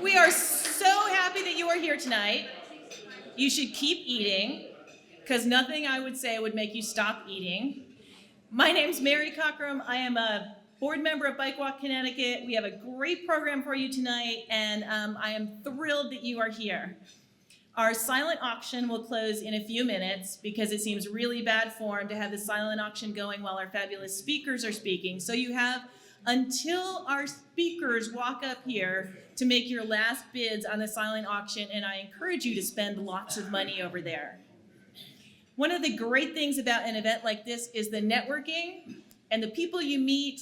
We are so happy that you are here tonight. You should keep eating, because nothing I would say would make you stop eating. My name's Mary Cockrum. I am a board member of Bike Walk Connecticut. We have a great program for you tonight, and I am thrilled that you are here. Our silent auction will close in a few minutes because it seems really bad form to have the silent auction going while our fabulous speakers are speaking. So you have until our speakers walk up here to make your last bids on the silent auction, and I encourage you to spend lots of money over there. One of the great things about an event like this is the networking and the people you meet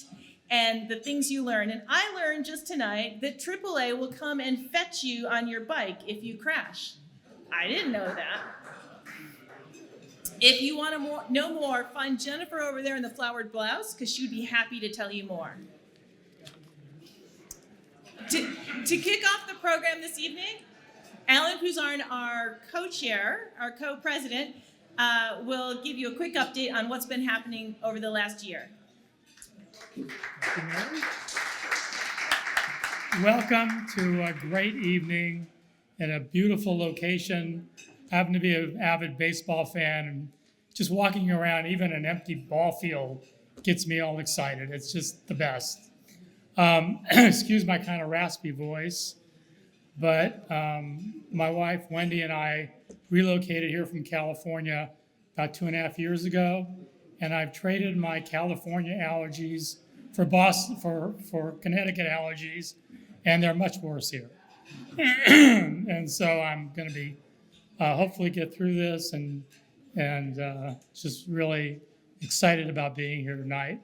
and the things you learn. And I learned just tonight that AAA will come and fetch you on your bike if you crash. I didn't know that. If you want to know more, find Jennifer over there in the flowered blouse, because she'd be happy to tell you more. To kick off the program this evening, Alan Puzarn, our co-chair, our co-president, will give you a quick update on what's been happening over the last year. Welcome to a great evening at a beautiful location. I happen to be an avid baseball fan, and just walking around, even an empty ball field, gets me all excited. It's just the best. Excuse my kind of raspy voice, but my wife, Wendy, and I relocated here from California about 2.5 years ago, and I've traded my California allergies for Connecticut allergies, and they're much worse here. And so I'm going to be hopefully get through this and just really excited about being here tonight.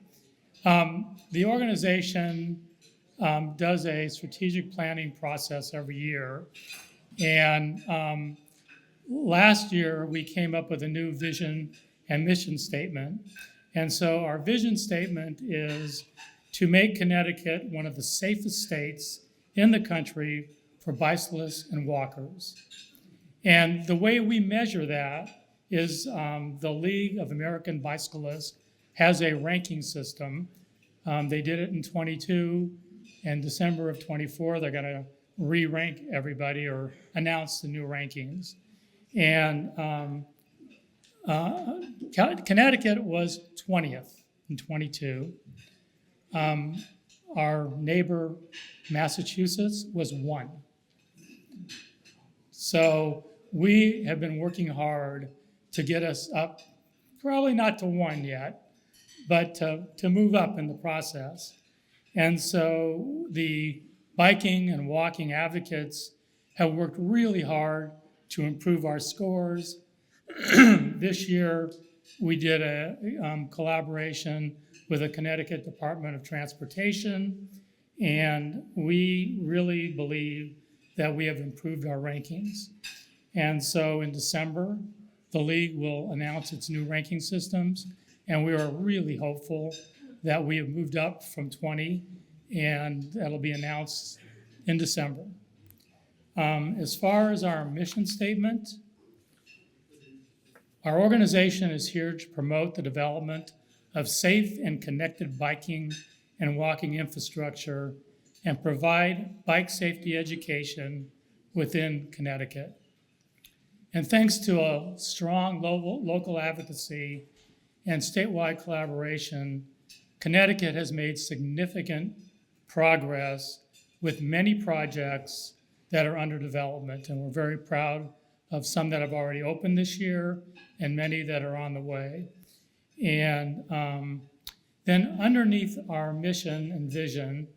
The organization does a strategic planning process every year, and last year we came up with a new vision and mission statement. And so our vision statement is to make Connecticut one of the safest states in the country for bicyclists and walkers. And the way we measure that is the League of American Bicyclists has a ranking system. They did it in 22, and December of 24, they're gonna re-rank everybody or announce the new rankings. And Connecticut was 20th in 22. Our neighbor, Massachusetts, was 1. So we have been working hard to get us up, probably not to 1 yet, but to move up in the process. And so the biking and walking advocates have worked really hard to improve our scores. This year, we did a collaboration with the Connecticut Department of Transportation, and we really believe that we have improved our rankings. And so in December, the league will announce its new ranking systems, and we are really hopeful that we have moved up from 20, and that'll be announced in December. As far as our mission statement, our organization is here to promote the development of safe and connected biking and walking infrastructure and provide bike safety education within Connecticut. And thanks to a strong local advocacy and statewide collaboration, Connecticut has made significant progress with many projects that are under development, and we're very proud of some that have already opened this year and many that are on the way. And then underneath our mission and vision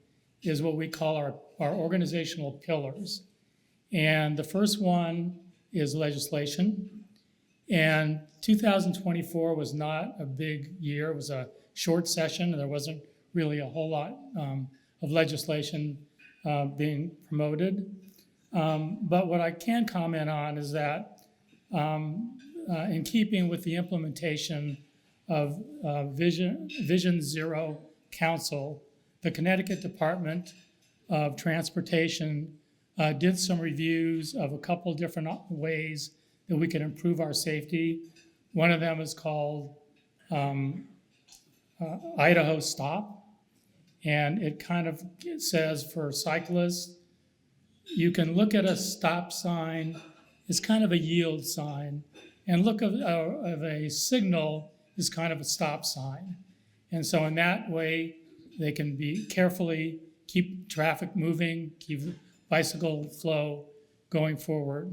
is what we call our organizational pillars. And the first one is legislation. And 2024 was not a big year. It was a short session, and there wasn't really a whole lot of legislation being promoted. But what I can comment on is that in keeping with the implementation of Vision Zero Council, the Connecticut Department of Transportation did some reviews of a couple different ways that we can improve our safety. One of them is called Idaho Stop, and it kind of says for cyclists, you can look at a stop sign as kind of a yield sign, and look of a signal as kind of a stop sign. And so in that way, they can be carefully keep traffic moving, keep bicycle flow going forward.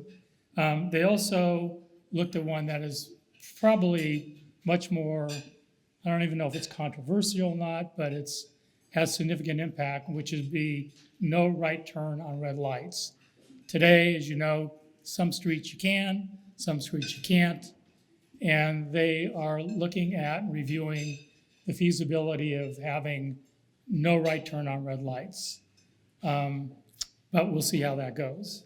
They also looked at one that is probably much more, I don't even know if it's controversial or not, but it's has significant impact, which is be no right turn on red lights. Today, as you know, some streets you can, some streets you can't, and they are looking at reviewing the feasibility of having no right turn on red lights. But we'll see how that goes.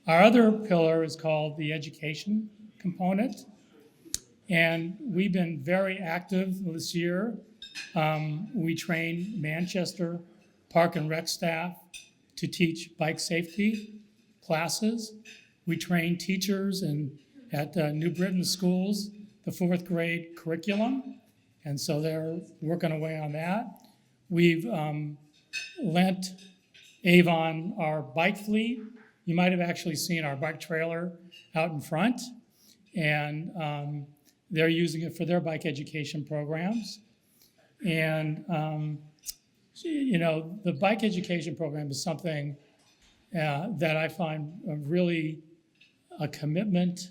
Our other pillar is called the education component, and we've been very active this year. We trained Manchester Park and Rec staff to teach bike safety classes. We trained teachers at New Britain schools, the 4th grade curriculum, and so they're working away on that. We've lent Avon our bike fleet. You might have actually seen our bike trailer out in front, and they're using it for their bike education programs. And the bike education program is something that I find really a commitment.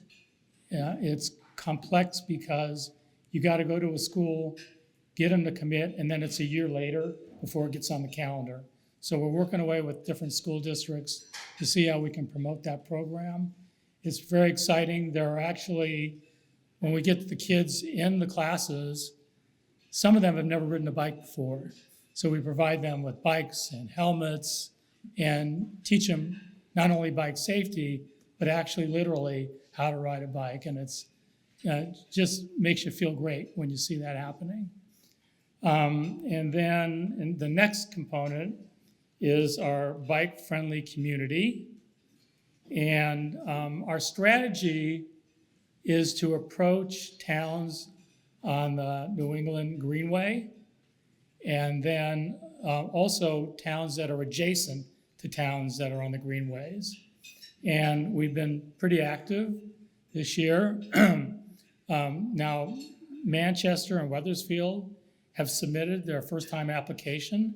It's complex because you got to go to a school, get them to commit, and then it's a year later before it gets on the calendar. So we're working away with different school districts to see how we can promote that program. It's very exciting. There are actually, when we get the kids in the classes, some of them have never ridden a bike before. So we provide them with bikes and helmets and teach them not only bike safety, but actually literally how to ride a bike. And it's just makes you feel great when you see that happening. And then the next component is our bike-friendly community. And our strategy is to approach towns on the New England Greenway, and then also towns that are adjacent to towns that are on the greenways. And we've been pretty active this year. Now, Manchester and Wethersfield have submitted their first-time application.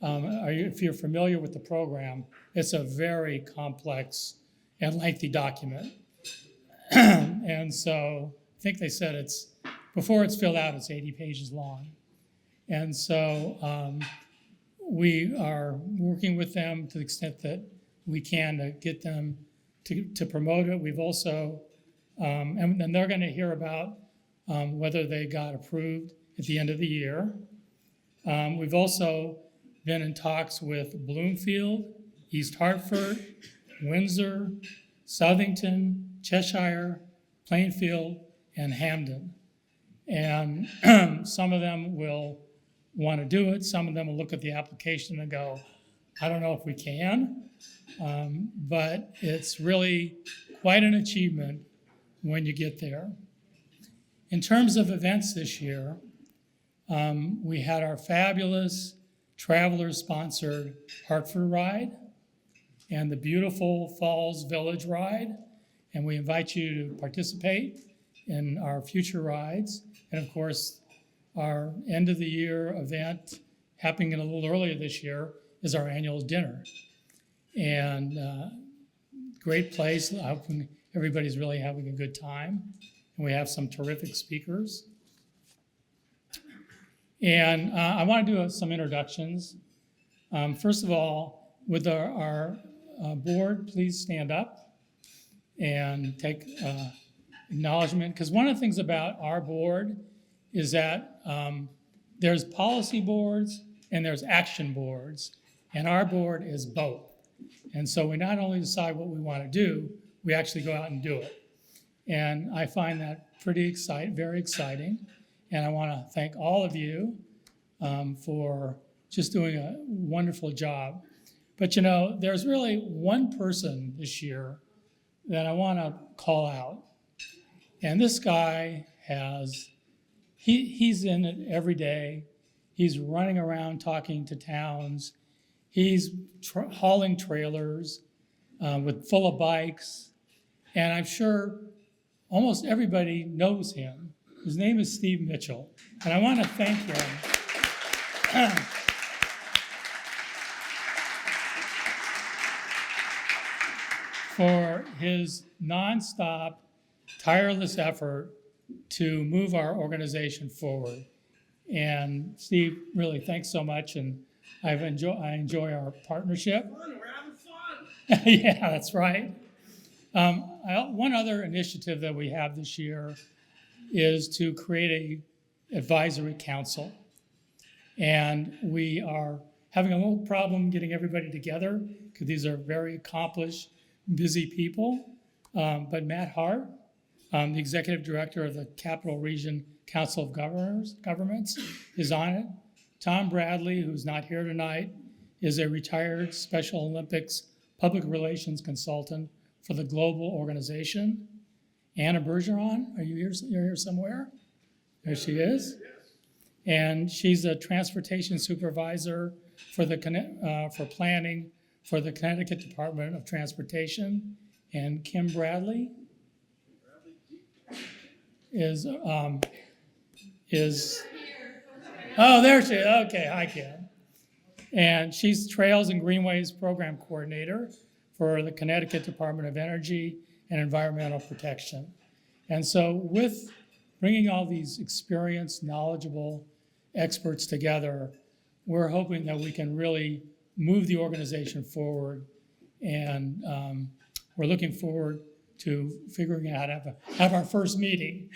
If you're familiar with the program, it's a very complex and lengthy document. And so I think they said before it's filled out, it's 80 pages long. And so we are working with them to the extent that we can to get them to promote it. We've also, and they're going to hear about whether they got approved at the end of the year. We've also been in talks with Bloomfield, East Hartford, Windsor, Southington, Cheshire, Plainfield, and Hamden. And some of them will want to do it. Some of them will look at the application and go, I don't know if we can. But it's really quite an achievement when you get there. In terms of events this year, we had our fabulous Travelers-sponsored Hartford Ride and the beautiful Falls Village Ride. And we invite you to participate in our future rides. And of course, our end of the year event, happening a little earlier this year, is our annual dinner. And great place. I hope everybody's really having a good time. And we have some terrific speakers. And I want to do some introductions. First of all, with our board, please stand up and take acknowledgement. Because one of the things about our board is that there's policy boards and there's action boards. And our board is both. And so we not only decide what we want to do, we actually go out and do it. And I find that very exciting. And I want to thank all of you for just doing a wonderful job. But there's really one person this year that I want to call out. And this guy he's in it every day. He's running around talking to towns. He's hauling trailers full of bikes, and I'm sure almost everybody knows him. His name is Steve Mitchell, and I want to thank him. For his nonstop, tireless effort to move our organization forward. And Steve, really, thanks so much, and I enjoy our partnership. Fun, we're having fun. Yeah, that's right. One other initiative that we have this year is to create a advisory council. And we are having a little problem getting everybody together because these are very accomplished, busy people. But Matt Hart, the executive director of the Capital Region Council of Governments, is on it. Tom Bradley, who's not here tonight, is a retired Special Olympics public relations consultant for the global organization. Anna Bergeron, are you here? You're here somewhere? There she is. And she's a transportation supervisor for for planning for the Connecticut Department of Transportation. And Kim Bradley is oh, there she is. Okay, hi Kim. And she's Trails and Greenways Program Coordinator for the Connecticut Department of Energy and Environmental Protection. And so with bringing all these experienced, knowledgeable experts together, we're hoping that we can really move the organization forward. And we're looking forward to figuring out how to have our first meeting.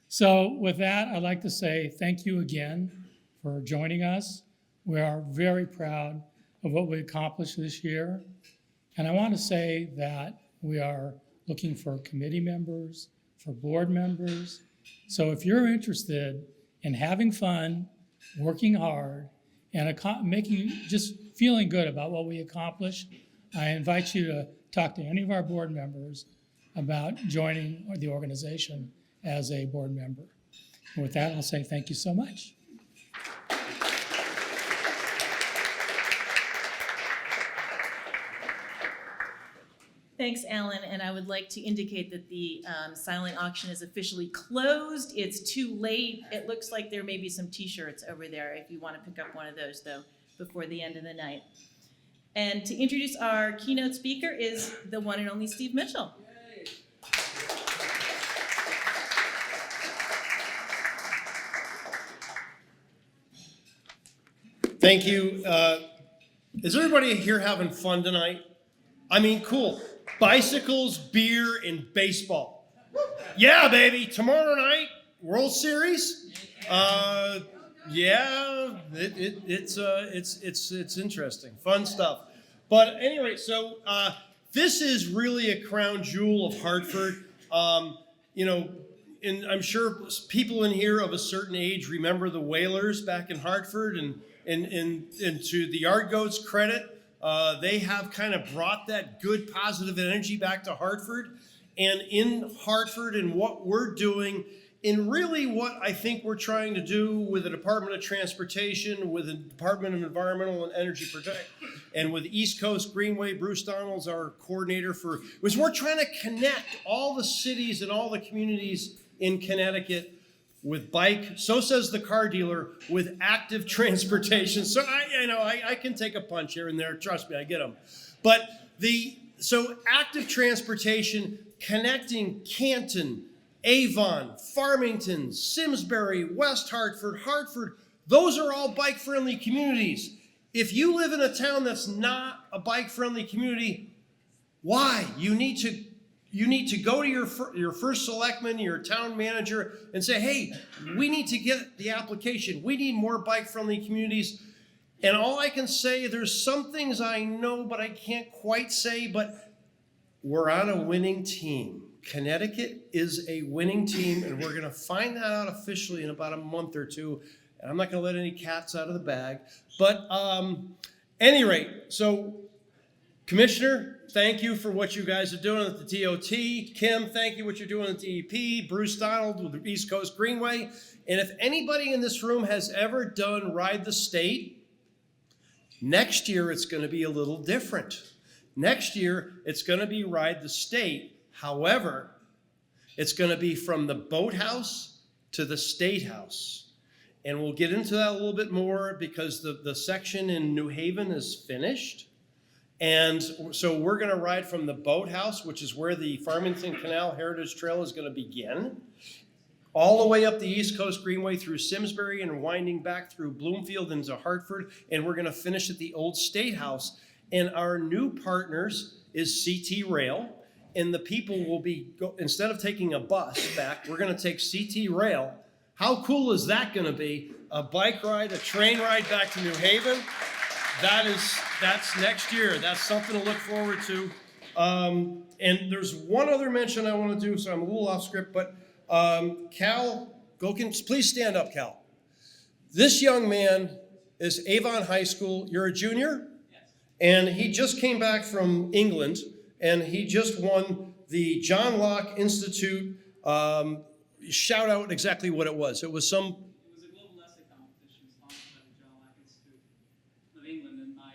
So with that, I'd like to say thank you again for joining us. We are very proud of what we accomplished this year. And I want to say that we are looking for committee members, for board members. So if you're interested in having fun, working hard, and just feeling good about what we accomplished, I invite you to talk to any of our board members about joining the organization as a board member. And with that, I'll say thank you so much. Thanks, Alan, and I would like to indicate that the silent auction is officially closed. It's too late. It looks like there may be some t-shirts over there if you want to pick up one of those, though, before the end of the night. And to introduce our keynote speaker is the one and only Steve Mitchell. Thank you. Is everybody here having fun tonight? I mean, cool. Bicycles, beer, and baseball. Yeah, baby. Tomorrow night, World Series. Yeah, it's interesting, fun stuff. But anyway, so this is really a crown jewel of Hartford. And I'm sure people in here of a certain age remember the Whalers back in Hartford, and to the Yard Goats' credit, they have kind of brought that good, positive energy back to Hartford. And in Hartford and what we're doing, and really what I think we're trying to do with the Department of Transportation, with the Department of Environmental and Energy Protection, and with East Coast Greenway, Bruce Donald's our coordinator was we're trying to connect all the cities and all the communities in Connecticut with bike, so says the car dealer, with active transportation. So I can take a punch here and there, trust me, I get them. But so active transportation connecting Canton, Avon, Farmington, Simsbury, West Hartford, Hartford, those are all bike-friendly communities. If you live in a town that's not a bike-friendly community, why? You need to go to your first selectman, your town manager, and say, hey, we need to get the application. We need more bike-friendly communities. And all I can say, there's some things I know, but I can't quite say, but we're on a winning team. Connecticut is a winning team, and we're going to find that out officially in about a month or two. And I'm not going to let any cats out of the bag. But any rate, so Commissioner, thank you for what you guys are doing at the DOT. Kim, thank you for what you're doing at DEP. Bruce Donald with the East Coast Greenway. And if anybody in this room has ever done Ride the State, Next year, it's going to be a little different. Next year, it's going to be Ride the State. However, it's going to be from the boathouse to the State House. And we'll get into that a little bit more because the section in New Haven is finished. And so we're going to ride from the boathouse, which is where the Farmington Canal Heritage Trail is going to begin, all the way up the East Coast Greenway through Simsbury and winding back through Bloomfield into Hartford. And we're going to finish at the old State House. And our new partners is CT Rail. And the people will be, instead of taking a bus back, we're going to take CT Rail. How cool is that going to be? A bike ride, a train ride back to New Haven. That's next year. That's something to look forward to. And there's one other mention I want to do, so I'm a little off script, but Cal Gokins, please stand up, Cal. This young man is Avon High School. You're a junior? Yes. And he just came back from England, and he just won the John Locke Institute. Shout out exactly what it was. It was a global essay competition sponsored by the John Locke Institute of England, and my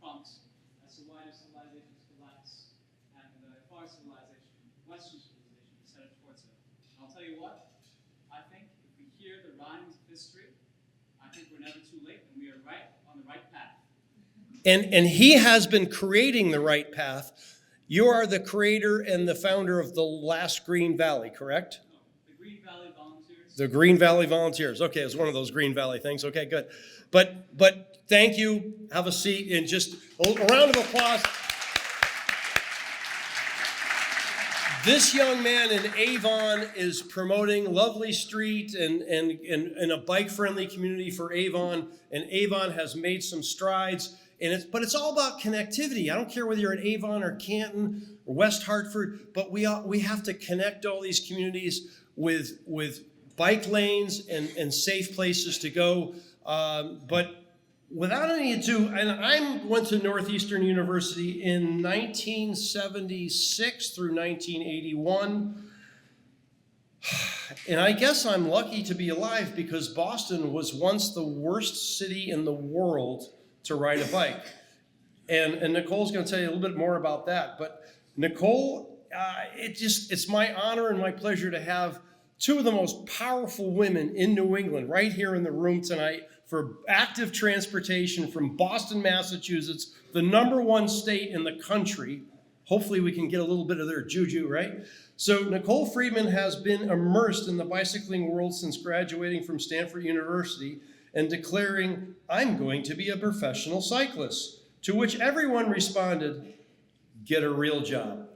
prompts as to why do civilizations collapse and far civilization, Western civilization, is headed towards it. And I'll tell you what, I think if we hear the rhymes of history, I think we're never too late, and we are right on the right path. And he has been creating the right path. You are the creator and the founder of the last Green Valley, correct? No, the Green Valley Volunteers. The Green Valley Volunteers. Okay, it's one of those Green Valley things. Okay, good. But thank you. Have a seat and just a round of applause. This young man in Avon is promoting Lovely Street and a bike-friendly community for Avon. And Avon has made some strides. But it's all about connectivity. I don't care whether you're in Avon or Canton or West Hartford, but we have to connect all these communities with bike lanes and safe places to go. But without any ado, and I went to Northeastern University in 1976 through 1981. And I guess I'm lucky to be alive because Boston was once the worst city in the world to ride a bike. And Nicole's going to tell you a little bit more about that. But Nicole, it's my honor and my pleasure to have two of the most powerful women in New England right here in the room tonight for active transportation from Boston, Massachusetts, the #1 state in the country. Hopefully we can get a little bit of their juju, right? So Nicole Freedman has been immersed in the bicycling world since graduating from Stanford University and declaring, "I'm going to be a professional cyclist," to which everyone responded, "Get a real job."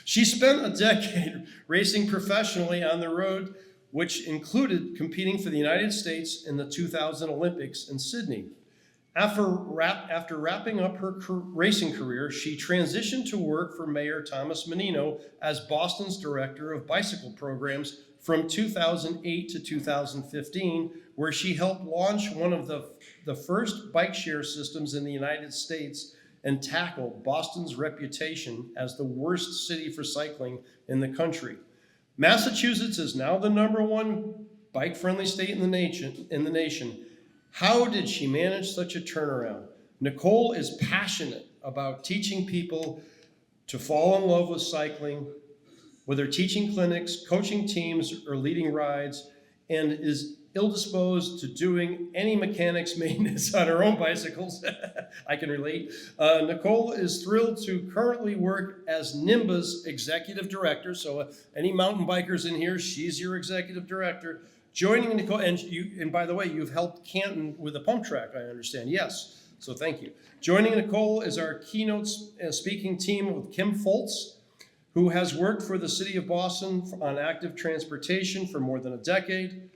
She spent a decade racing professionally on the road, which included competing for the United States in the 2000 Olympics in Sydney. After wrapping up her racing career, she transitioned to work for Mayor Thomas Menino as Boston's Director of Bicycle Programs from 2008 to 2015, where she helped launch one of the first bike share systems in the United States and tackle Boston's reputation as the worst city for cycling in the country. Massachusetts is now the #1 bike-friendly state in the nation. How did she manage such a turnaround? Nicole is passionate about teaching people to fall in love with cycling, whether teaching clinics, coaching teams, or leading rides, and is ill-disposed to doing any mechanics maintenance on her own bicycles. I can relate. Nicole is thrilled to currently work as NIMBA's executive director. So any mountain bikers in here, she's your executive director. Joining Nicole, and by the way, you've helped Canton with a pump track, I understand. Yes, so thank you. Joining Nicole is our keynote speaking team with Kim Foltz, who has worked for the city of Boston on active transportation for more than a decade.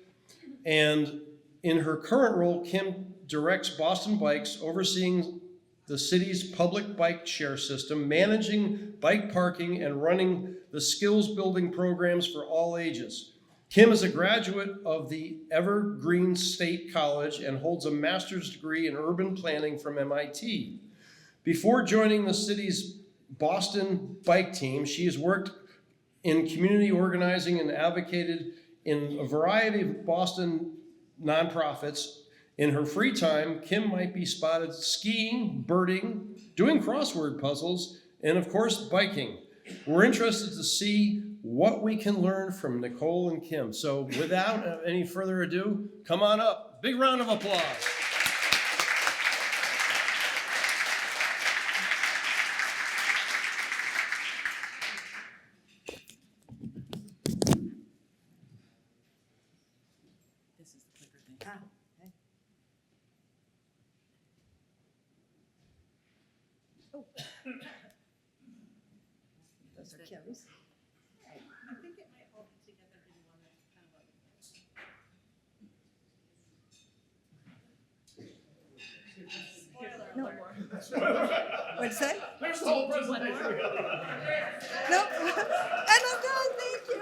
And in her current role, Kim directs Boston Bikes, overseeing the city's public bike share system, managing bike parking, and running the skills building programs for all ages. Kim is a graduate of the Evergreen State College and holds a master's degree in urban planning from MIT. Before joining the city's Boston bike team, she has worked in community organizing and advocated in a variety of Boston nonprofits, In her free time, Kim might be spotted skiing, birding, doing crossword puzzles, and of course, biking. We're interested to see what we can learn from Nicole and Kim. So without any further ado, come on up. Big round of applause. This is the clicker thing. Ah, okay. Oh. Those are Kim's. I think it might hold together in one kind of No. alert. What'd you say? There's the whole presentation. No, and I'm done, thank you.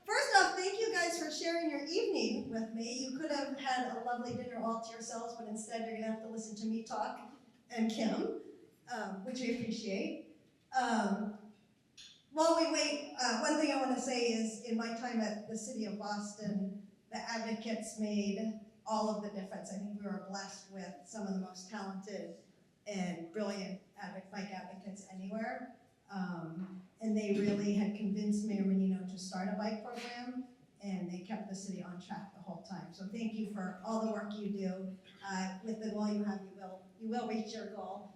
First off, thank you guys for sharing your evening with me. You could have had a lovely dinner all to yourselves, but instead you're gonna have to listen to me talk and Kim, which we appreciate. While we wait, one thing I wanna say is in my time at the City of Boston, the advocates made all of the difference. I think we were blessed with some of the most talented and brilliant bike advocates anywhere. And they really had convinced Mayor Menino to start a bike program, and they kept the city on track the whole time. So thank you for all the work you do. With the goal you have, you will reach your goal.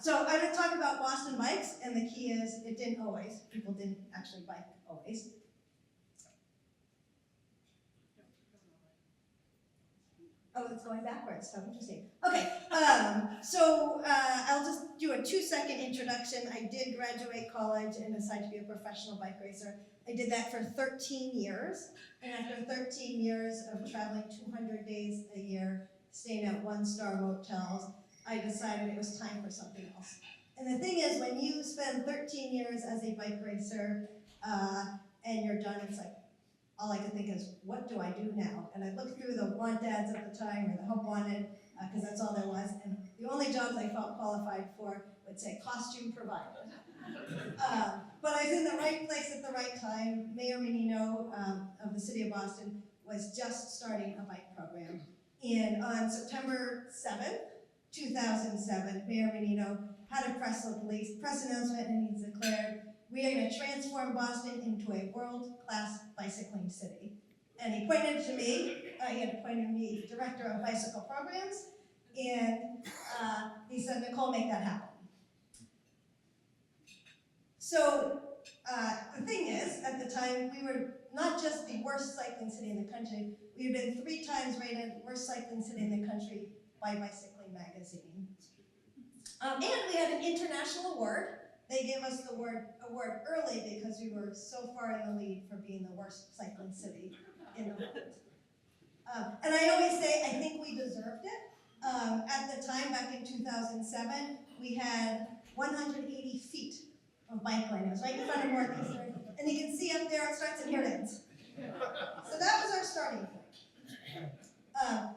So I'm going to talk about Boston bikes, and the key is it didn't always. People didn't actually bike always. Oh, it's going backwards. How interesting. Okay, so I'll just do a 2-second introduction. I did graduate college and decided to be a professional bike racer. I did that for 13 years, and after 13 years of traveling 200 days a year, staying at 1-star motels, I decided it was time for something else. And the thing is, when you spend 13 years as a bike racer and you're done, it's like, all I could think is, what do I do now? And I looked through the want ads at the time, or the help wanted, because that's all there was, and the only jobs I felt qualified for would say costume provided. But I was in the right place at the right time. Mayor Menino of the City of Boston was just starting a bike program. And on September 7th, 2007, Mayor Menino had a press announcement, and he declared, "We are going to transform Boston into a world-class bicycling city." And he pointed to me, he had appointed me Director of Bicycle Programs, and he said, "Nicole, make that happen." So the thing is, at the time, we were not just the worst cycling city in the country, we had been 3 times rated worst cycling city in the country by Bicycling Magazine. And we had an international award. They gave us the award early because we were so far in the lead for being the worst cycling city in the world. And I always say, I think we deserved it. At the time, back in 2007, we had 180 feet of bike lane. It was right in front of Northeastern. And you can see up there, it starts and here it ends. So that was our starting point.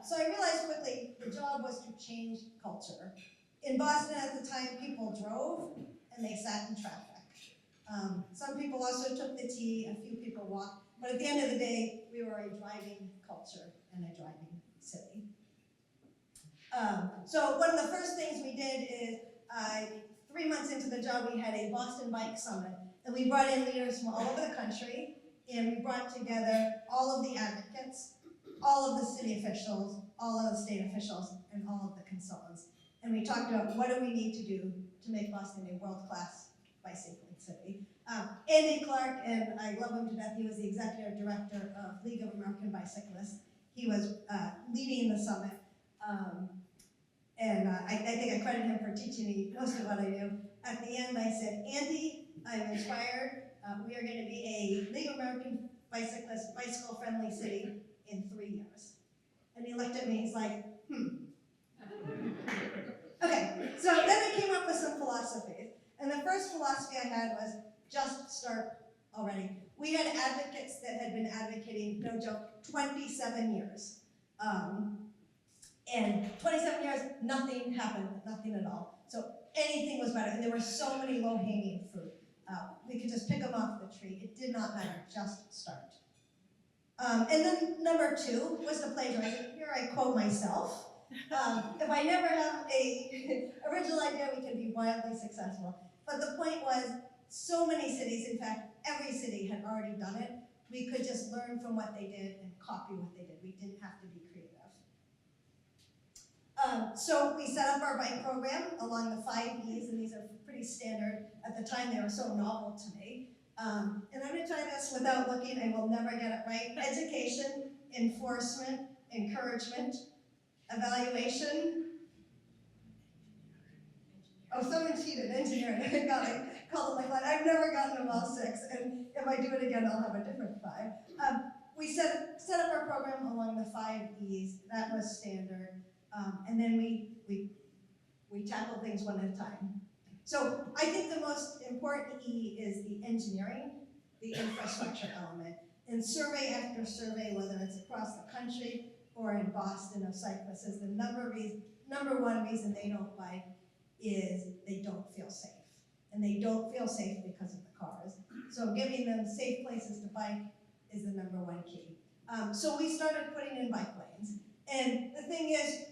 So I realized quickly the job was to change culture. In Boston at the time, people drove and they sat in traffic. Some people also took the T, a few people walked, but at the end of the day, we were a driving culture and a driving city. So one of the first things we did is, 3 months into the job, we had a Boston Bike Summit, and we brought in leaders from all over the country, and we brought together all of the advocates, all of the city officials, all of the state officials, and all of the consultants. And we talked about what do we need to do to make Boston a world-class bicycling city. Andy Clark, and I love him to death, he was the executive director of League of American Bicyclists. He was leading the summit. And I think I credit him for teaching me most of what I do. At the end, I said, "Andy, I'm inspired. We are going to be a League of American Bicyclists, bicycle-friendly city in 3 years." And he looked at me, he's like, Okay, so then I came up with some philosophies. And the first philosophy I had was just start already. We had advocates that had been advocating, no joke, 27 years. And 27 years, nothing happened, nothing at all. So anything was better, and there were so many low-hanging fruit. We could just pick them off the tree. It did not matter, just start. And then number 2 was the plagiarism. Here I quote myself. If I never have a original idea, we can be wildly successful. But the point was, so many cities, in fact, every city had already done it. We could just learn from what they did and copy what they did. We didn't have to be creative. So we set up our bike program along the 5 E's, and these are pretty standard. At the time, they were so novel to me. And I'm going to try this without looking. I will never get it right. Education, enforcement, encouragement, evaluation. Oh, someone cheated. Engineering. I got it. Called it like that. I've never gotten them all 6, and if I do it again, I'll have a different 5. We set up our program along the 5 E's. That was standard. And then we tackle things one at a time. So I think the most important E is the engineering, the infrastructure element. And survey after survey, whether it's across the country or in Boston of cyclists, is the number 1 reason they don't bike is they don't feel safe. And they don't feel safe because of the cars. So giving them safe places to bike is the number 1 key. So we started putting in bike lanes. And the thing is,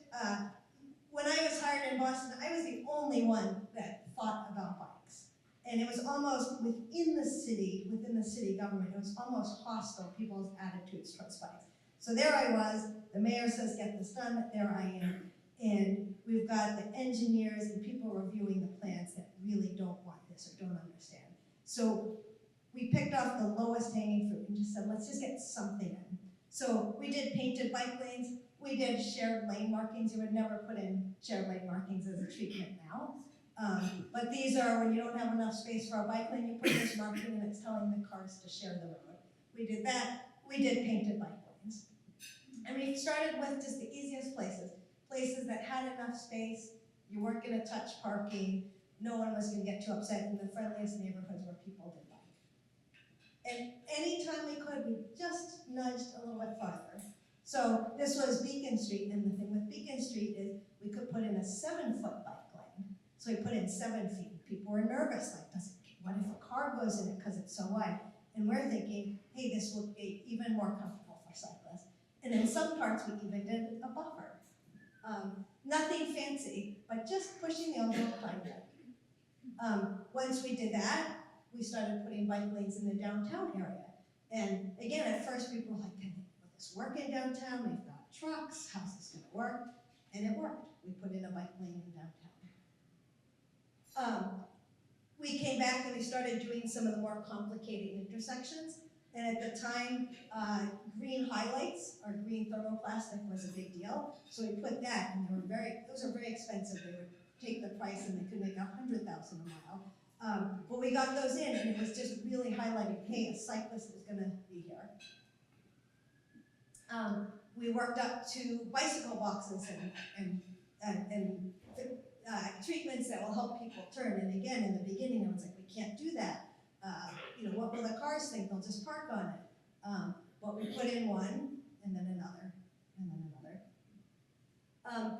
when I was hired in Boston, I was the only one that thought about bikes. And it was almost within the city government, it was almost hostile, people's attitudes towards bikes. So there I was, the mayor says get this done, there I am. And we've got the engineers and people reviewing the plans that really don't want this or don't understand. So we picked off the lowest hanging fruit and just said, let's just get something in. So we did painted bike lanes, we did shared lane markings. You would never put in shared lane markings as a treatment now. But these are when you don't have enough space for a bike lane, you put this marking and it's telling the cars to share the road. We did that. We did painted bike lanes. And we started with just the easiest places that had enough space. You weren't going to touch parking. No one was going to get too upset in the friendliest neighborhoods where people did bike. And anytime we could, we just nudged a little bit farther. So this was Beacon Street, and the thing with Beacon Street is we could put in a 7-foot bike lane. So we put in 7 feet. People were nervous, like, what if a car goes in it because it's so wide? And we're thinking, hey, this will be even more comfortable for cyclists. And in some parts, we even did a buffer. Nothing fancy, but just pushing the envelope quite a bit. Once we did that, we started putting bike lanes in the downtown area. And again, at first people were like, will this work in downtown? We've got trucks, how's this gonna work? And it worked. We put in a bike lane in downtown. We came back and we started doing some of the more complicated intersections. And at the time, green highlights or green thermoplastic was a big deal. So we put that, and those are very expensive. They would take the price and they could make $100,000 a mile. But we got those in, and it was just really highlighting, hey, a cyclist is going to be here. We worked up to bicycle boxes and treatments that will help people turn. And again, in the beginning, I was like, we can't do that. What will the cars think? They'll just park on it. But we put in one, and then another, and then another.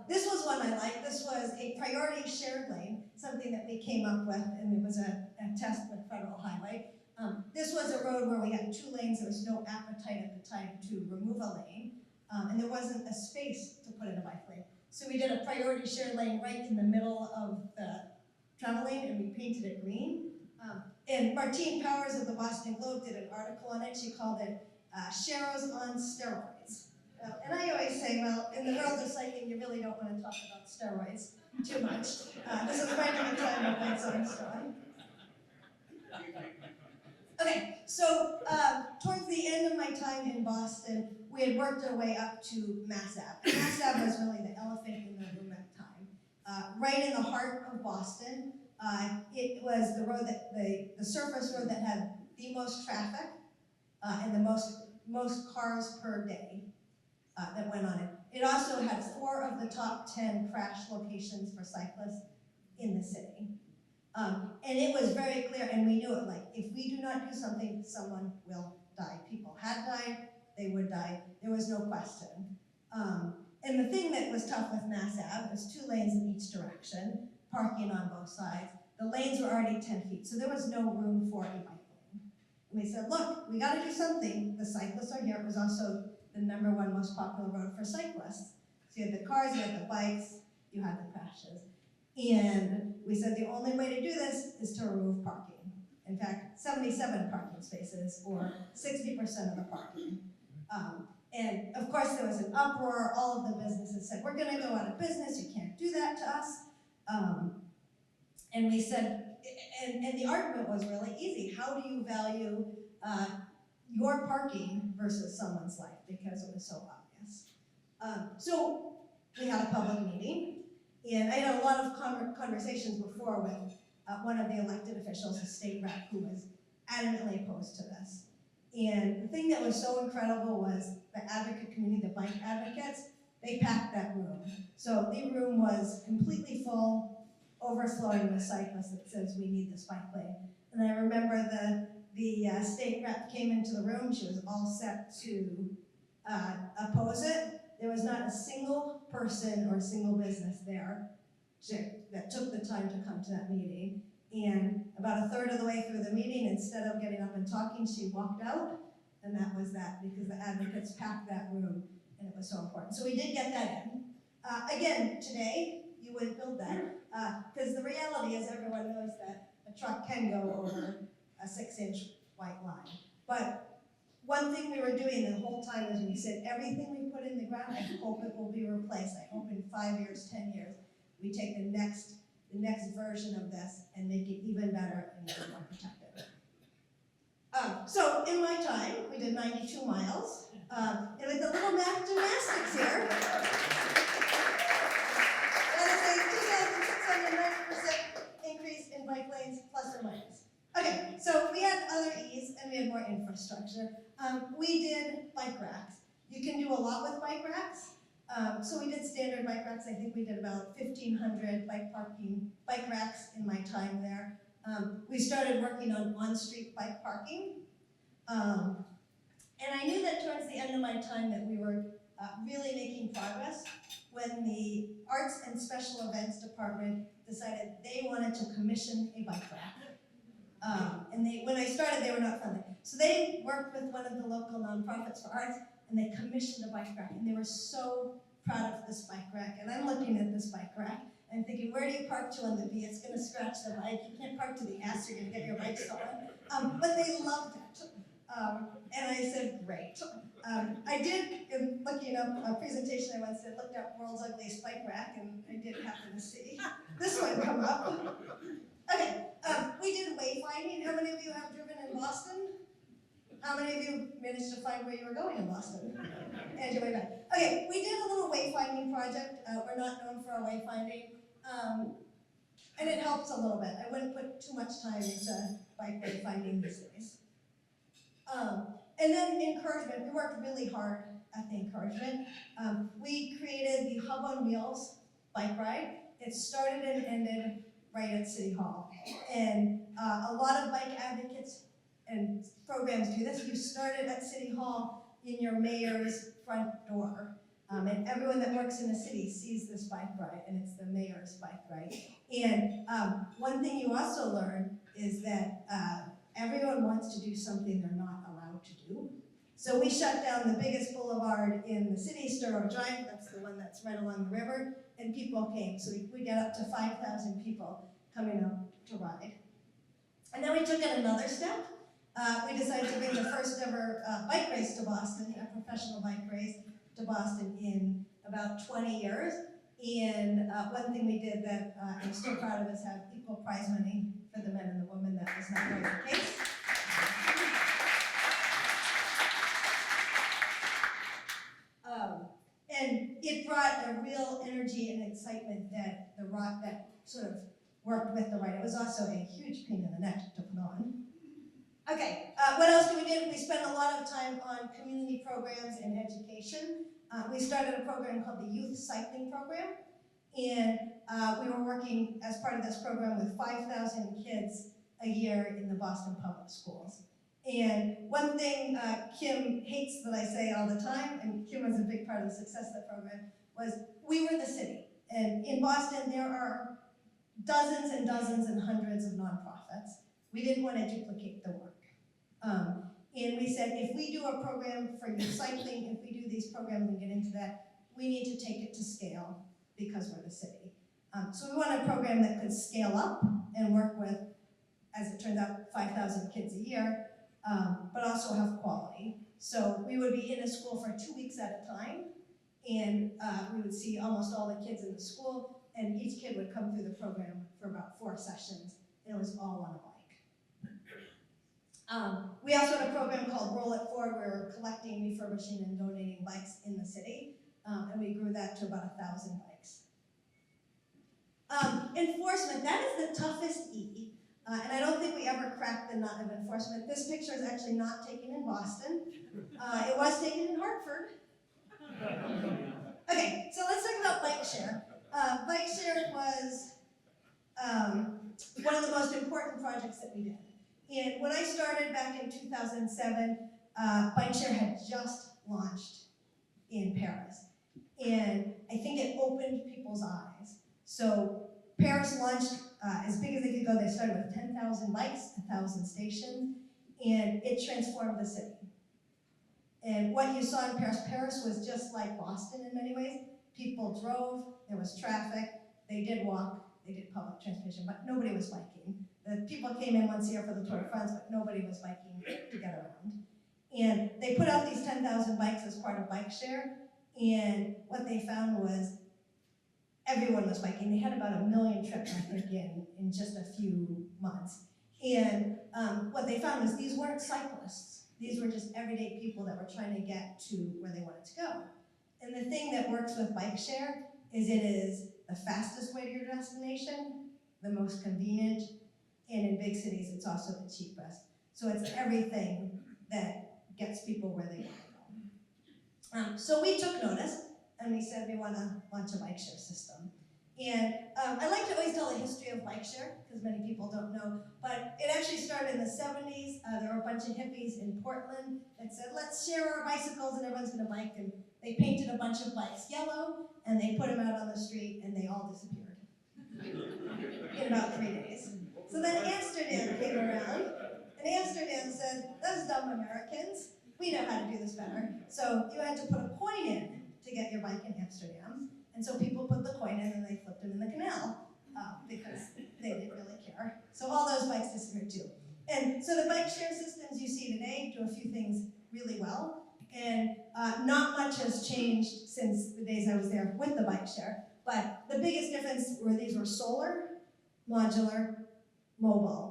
This was one I liked. This was a priority shared lane, something that we came up with, and it was a test with Federal Highway. This was a road where we had 2 lanes. There was no appetite at the time to remove a lane, and there wasn't a space to put in a bike lane. So we did a priority shared lane right in the middle of the travel lane, and we painted it green. And Martine Powers of the Boston Globe did an article on it. She called it Sharrows on Steroids. And I always say, well, in the world of cycling, you really don't want to talk about steroids too much. This is right at the time of my son's story. Okay, so towards the end of my time in Boston, we had worked our way up to Mass Ave. And Mass Ave was really the elephant in the room at the time. Right in the heart of Boston, it was the road that the surface road that had the most traffic and the most cars per day that went on it. It also had 4 of the top 10 crash locations for cyclists in the city. And it was very clear, and we knew it, like, if we do not do something, someone will die. People had died, they would die, there was no question. And the thing that was tough with Mass Ave was 2 lanes in each direction, parking on both sides. The lanes were already 10 feet, so there was no room for a bike lane. And we said, look, we gotta do something. The cyclists are here. It was also the #1 most popular road for cyclists. So you had the cars, you had the bikes, you had the crashes. And we said the only way to do this is to remove parking. In fact, 77 parking spaces, or 60% of the parking. And of course there was an uproar. All of the businesses said, we're gonna go out of business, you can't do that to us. And we said, and the argument was really easy. How do you value your parking versus someone's life? Because it was so obvious. So we had a public meeting, and I had a lot of conversations before with one of the elected officials, a state rep, who was adamantly opposed to this. And the thing that was so incredible was the advocate community, the bike advocates, they packed that room. So the room was completely full, overflowing with cyclists that says we need this bike lane. And I remember the state rep came into the room. She was all set to oppose it. There was not a single person or a single business there that took the time to come to that meeting. And about a third of the way through the meeting, instead of getting up and talking, she walked out. And that was that, because the advocates packed that room, and it was so important. So we did get that in. Again, today, you wouldn't build that, because the reality is everyone knows that a truck can go over a 6-inch white line. But one thing we were doing the whole time is we said, everything we put in the ground, I hope it will be replaced. I hope in 5 years, 10 years, we take the next version of this and make it even better and even more protected. So in my time, we did 92 miles. And with a little math gymnastics here, that is a 2,690% increase in bike lanes, plus or minus. Okay, so we had other E's and we had more infrastructure. We did bike racks. You can do a lot with bike racks. So we did standard bike racks. I think we did about 1,500 bike racks in my time there. We started working on-street bike parking. And I knew that towards the end of my time that we were really making progress when the Arts and Special Events Department decided they wanted to commission a bike rack. And when I started, they were not funded. So they worked with one of the local nonprofits for arts, and they commissioned a bike rack. And they were so proud of this bike rack. And I'm looking at this bike rack, and I'm thinking, where do you park to on the B? It's going to scratch the bike. You can't park to the S, you're going to get your bike stolen. But they loved it. And I said, great. I did, in looking up a presentation I once did, looked up World's Ugliest Bike Rack, and I did happen to see this one come up. Okay, we did wayfinding. How many of you have driven in Boston? How many of you managed to find where you were going in Boston? And your way back. Okay, we did a little wayfinding project. We're not known for our wayfinding. And it helps a little bit. I wouldn't put too much time into bike wayfinding these days. And then encouragement. We worked really hard at the encouragement. We created the Hub on Wheels bike ride. It started and ended right at City Hall. And a lot of bike advocates and programs do this. You started at City Hall in your mayor's front door. And everyone that works in the city sees this bike ride, and it's the mayor's bike ride. And one thing you also learn is that everyone wants to do something they're not allowed to do. So we shut down the biggest boulevard in the city, Sturrow Drive. That's the one that's right along the river, and people came. So we got up to 5,000 people coming out to ride. And then we took it another step. We decided to bring the first ever bike race to Boston, a professional bike race to Boston in about 20 years. And one thing we did that I'm still proud of is have equal prize money for the men and the women. That was not always the case. And it brought a real energy and excitement that that sort of worked with the ride. It was also a huge pain in the neck to put on. Okay, what else did we do? We spent a lot of time on community programs and education. We started a program called the Youth Cycling Program, and we were working as part of this program with 5,000 kids a year in the Boston public schools. And one thing Kim hates that I say all the time, and Kim was a big part of the success of the program, was we were the city. And in Boston, there are dozens and dozens and hundreds of nonprofits. We didn't want to duplicate the work. And we said, if we do a program for youth cycling, if we do these programs and get into that, we need to take it to scale because we're the city. So we want a program that could scale up and work with, as it turns out, 5,000 kids a year, but also have quality. So we would be in a school for 2 weeks at a time, and we would see almost all the kids in the school, and each kid would come through the program for about 4 sessions, and it was all on a bike. We also had a program called Roll It Forward, where we're collecting, refurbishing, and donating bikes in the city, and we grew that to about 1,000 bikes. Enforcement, that is the toughest E, and I don't think we ever cracked the nut of enforcement. This picture is actually not taken in Boston. It was taken in Hartford. Okay, so let's talk about bike share. Bike share was one of the most important projects that we did. And when I started back in 2007, bike share had just launched in Paris. And I think it opened people's eyes. So Paris launched as big as they could go. They started with 10,000 bikes, 1,000 stations, and it transformed the city. And what you saw in Paris, Paris was just like Boston in many ways. People drove, there was traffic, they did walk, they did public transportation, but nobody was biking. The people came in once a year for the Tour de France, but nobody was biking to get around. And they put out these 10,000 bikes as part of bike share, and what they found was everyone was biking. They had about 1 million trips, I think, in just a few months. And what they found was these weren't cyclists. These were just everyday people that were trying to get to where they wanted to go. And the thing that works with bike share is it is the fastest way to your destination, the most convenient, and in big cities, it's also the cheapest. So it's everything that gets people where they want to go. So we took notice, and we said we want to launch a bike share system. And I like to always tell the history of bike share, because many people don't know, but it actually started in the 70s. There were a bunch of hippies in Portland that said, let's share our bicycles and everyone's gonna bike. And they painted a bunch of bikes yellow, and they put them out on the street, and they all disappeared in about 3 days. So then Amsterdam came around, and Amsterdam said, those dumb Americans, we know how to do this better. So you had to put a coin in to get your bike in Amsterdam. And so people put the coin in and they flipped them in the canal because they didn't really care. So all those bikes disappeared too. And so the bike share systems you see today do a few things really well. And not much has changed since the days I was there with the bike share. But the biggest difference were these were solar, modular, mobile.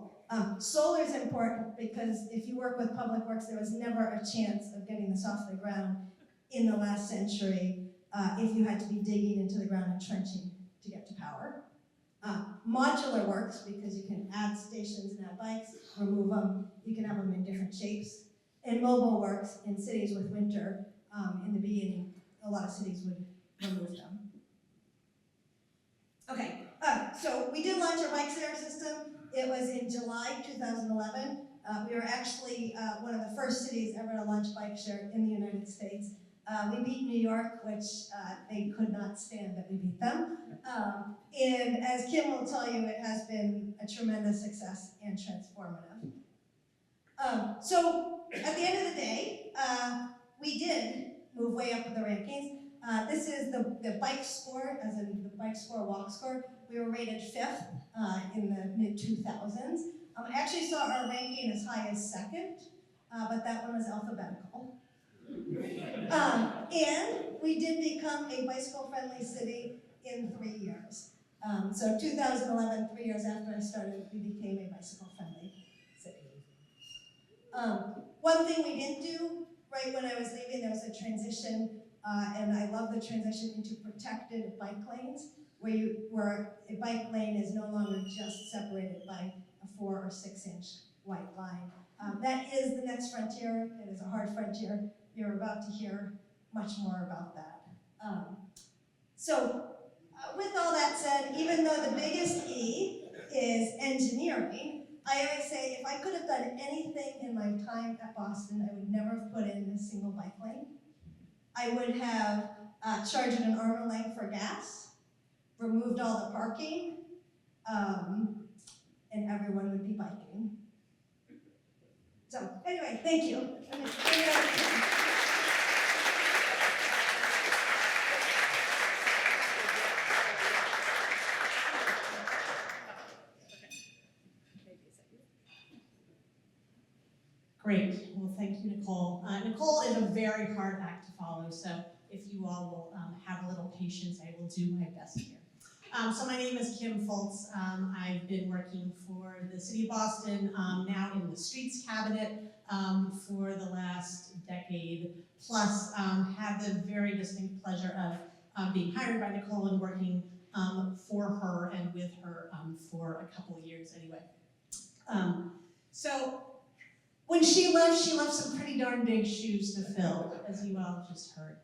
Solar is important because if you work with public works, there was never a chance of getting this off the ground in the last century if you had to be digging into the ground and trenching to get to power. Modular works because you can add stations and add bikes, remove them, you can have them in different shapes. And mobile works in cities with winter. In the beginning, a lot of cities would remove them. Okay, so we did launch our bike share system. It was in July 2011. We were actually one of the first cities ever to launch bike share in the United States. We beat New York, which they could not stand that we beat them. And as Kim will tell you, it has been a tremendous success and transformative. So at the end of the day, we did move way up the rankings. This is the bike score, as in the bike score, walk score. We were rated 5th in the mid-2000s. I actually saw our ranking as high as 2nd, but that one was alphabetical. And we did become a bicycle-friendly city in 3 years. So 2011, 3 years after I started, we became a bicycle-friendly city. One thing we didn't do, right when I was leaving, there was a transition, and I love the transition into protected bike lanes, where a bike lane is no longer just separated by a 4 or 6 inch white line. That is the next frontier. It is a hard frontier. You're about to hear much more about that. With all that said, even though the biggest E is engineering, I always say if I could have done anything in my time at Boston, I would never have put in a single bike lane. I would have charged an arm and a leg for gas, removed all the parking, and everyone would be biking. So anyway, thank you. Great. Well, thank you, Nicole. Nicole is a very hard act to follow, so if you all will have a little patience, I will do my best here. So my name is Kim Foltz. I've been working for the City of Boston, now in the Streets Cabinet for the last decade, plus have the very distinct pleasure of being hired by Nicole and working for her and with her for a couple of years anyway. So when she left some pretty darn big shoes to fill, as you all just heard.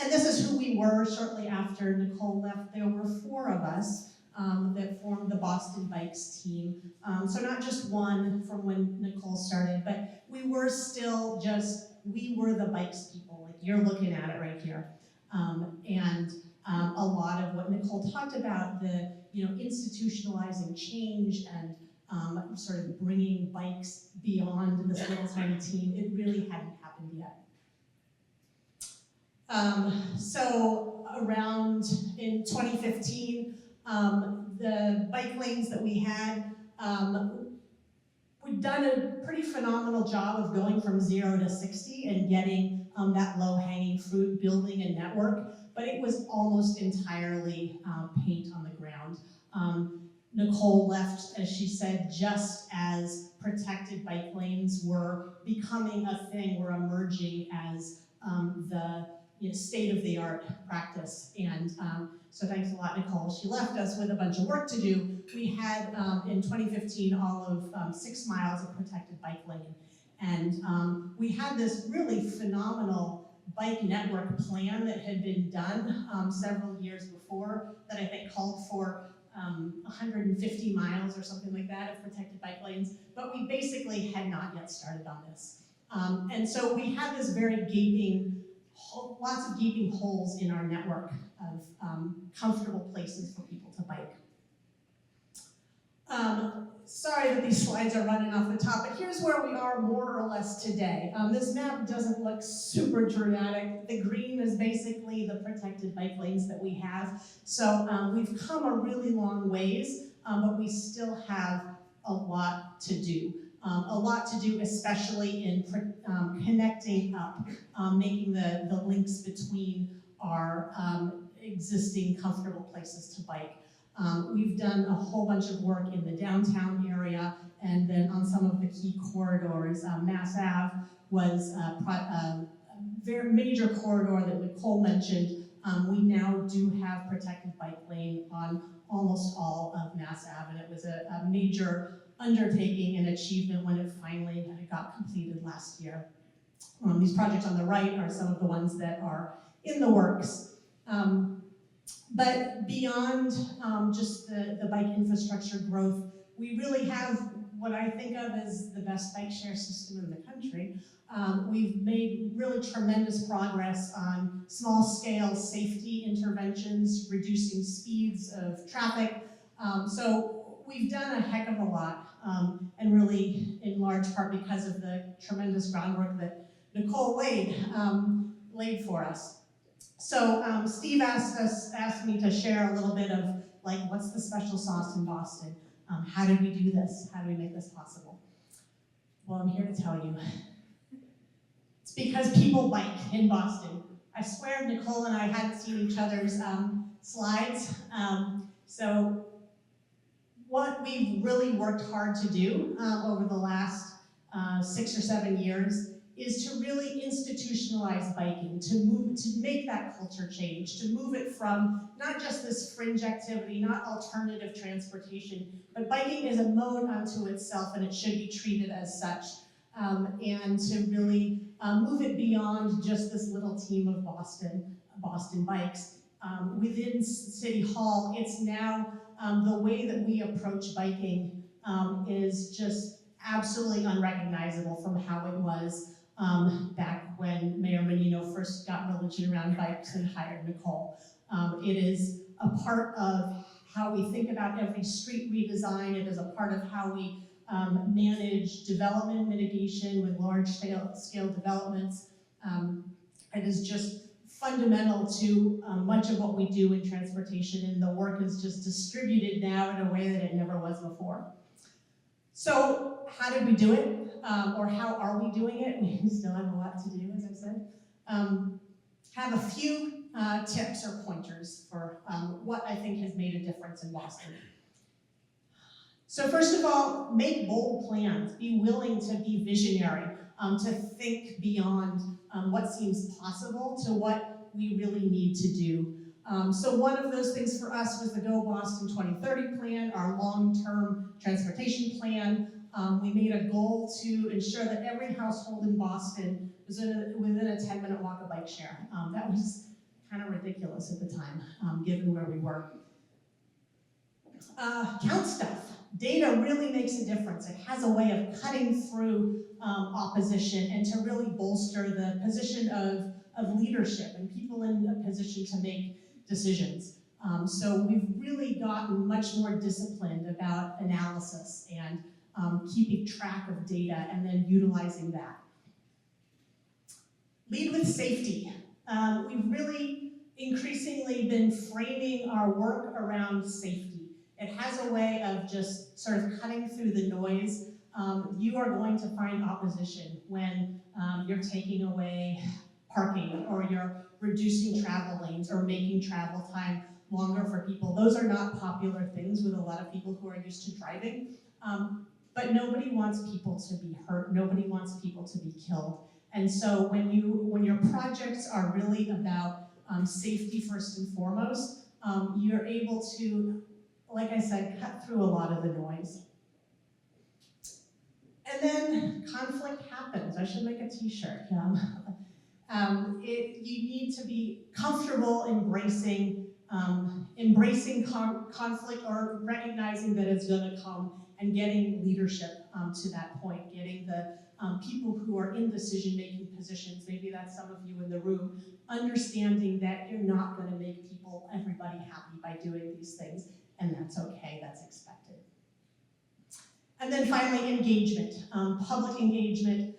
And this is who we were shortly after Nicole left. There were 4 of us that formed the Boston Bikes team. So not just one from when Nicole started, but we were still we were the bikes people, like you're looking at it right here. And a lot of what Nicole talked about, the institutionalizing change and sort of bringing bikes beyond this little tiny team, it really hadn't happened yet. So around in 2015, the bike lanes that we had, we'd done a pretty phenomenal job of going from 0 to 60 and getting that low-hanging fruit, building a network, but it was almost entirely paint on the ground. Nicole left, as she said, just as protected bike lanes were becoming a thing, were emerging as the state-of-the-art practice. And so thanks a lot, Nicole. She left us with a bunch of work to do. We had, in 2015, all of 6 miles of protected bike lane. And we had this really phenomenal bike network plan that had been done several years before that I think called for 150 miles or something like that of protected bike lanes, but we basically had not yet started on this. And so we had this very lots of gaping holes in our network of comfortable places for people to bike. Sorry that these slides are running off the top, but here's where we are more or less today. This map doesn't look super dramatic. The green is basically the protected bike lanes that we have. So we've come a really long ways, but we still have a lot to do. A lot to do, especially in connecting up, making the links between our existing comfortable places to bike. We've done a whole bunch of work in the downtown area, and then on some of the key corridors. Mass Ave was a very major corridor that Nicole mentioned. We now do have protected bike lane on almost all of Mass Ave, and it was a major undertaking and achievement when it finally got completed last year. These projects on the right are some of the ones that are in the works. But beyond just the bike infrastructure growth, we really have what I think of as the best bike share system in the country. We've made really tremendous progress on small-scale safety interventions, reducing speeds of traffic. So we've done a heck of a lot, and really in large part because of the tremendous groundwork that Nicole laid for us. So Steve asked me to share a little bit of what's the special sauce in Boston? How did we do this? How do we make this possible? Well, I'm here to tell you. It's because people bike in Boston. I swear Nicole and I hadn't seen each other's slides. So what we've really worked hard to do over the last 6 or 7 years is to really institutionalize biking, to make that culture change, to move it from not just this fringe activity, not alternative transportation, but biking is a mode unto itself and it should be treated as such. And to really move it beyond just this little team of Boston Bikes. Within City Hall, it's now the way that we approach biking is just absolutely unrecognizable from how it was back when Mayor Menino first got religion around bikes and hired Nicole. It is a part of how we think about every street redesign. It is a part of how we manage development mitigation with large scale developments. It is just fundamental to much of what we do in transportation, and the work is just distributed now in a way that it never was before. So how did we do it? Or how are we doing it? We still have a lot to do, as I said. Have a few tips or pointers for what I think has made a difference in Boston. So first of all, make bold plans. Be willing to be visionary, to think beyond what seems possible to what we really need to do. So one of those things for us was the Go Boston 2030 plan, our long-term transportation plan. We made a goal to ensure that every household in Boston was within a 10-minute walk of bike share. That was kind of ridiculous at the time, given where we were. Count stuff. Data really makes a difference. It has a way of cutting through opposition and to really bolster the position of leadership and people in a position to make decisions. So we've really gotten much more disciplined about analysis and keeping track of data and then utilizing that. Lead with safety. We've really increasingly been framing our work around safety. It has a way of just sort of cutting through the noise. You are going to find opposition when you're taking away parking or you're reducing travel lanes or making travel time longer for people. Those are not popular things with a lot of people who are used to driving. But nobody wants people to be hurt. Nobody wants people to be killed. And so when your projects are really about safety first and foremost, you're able to, like I said, cut through a lot of the noise. And then conflict happens. I should make a t-shirt. You need to be comfortable embracing conflict or recognizing that it's going to come and getting leadership to that point, getting the people who are in decision-making positions, maybe that's some of you in the room, understanding that you're not going to make everybody happy by doing these things, and that's okay, that's expected. And then finally, engagement, public engagement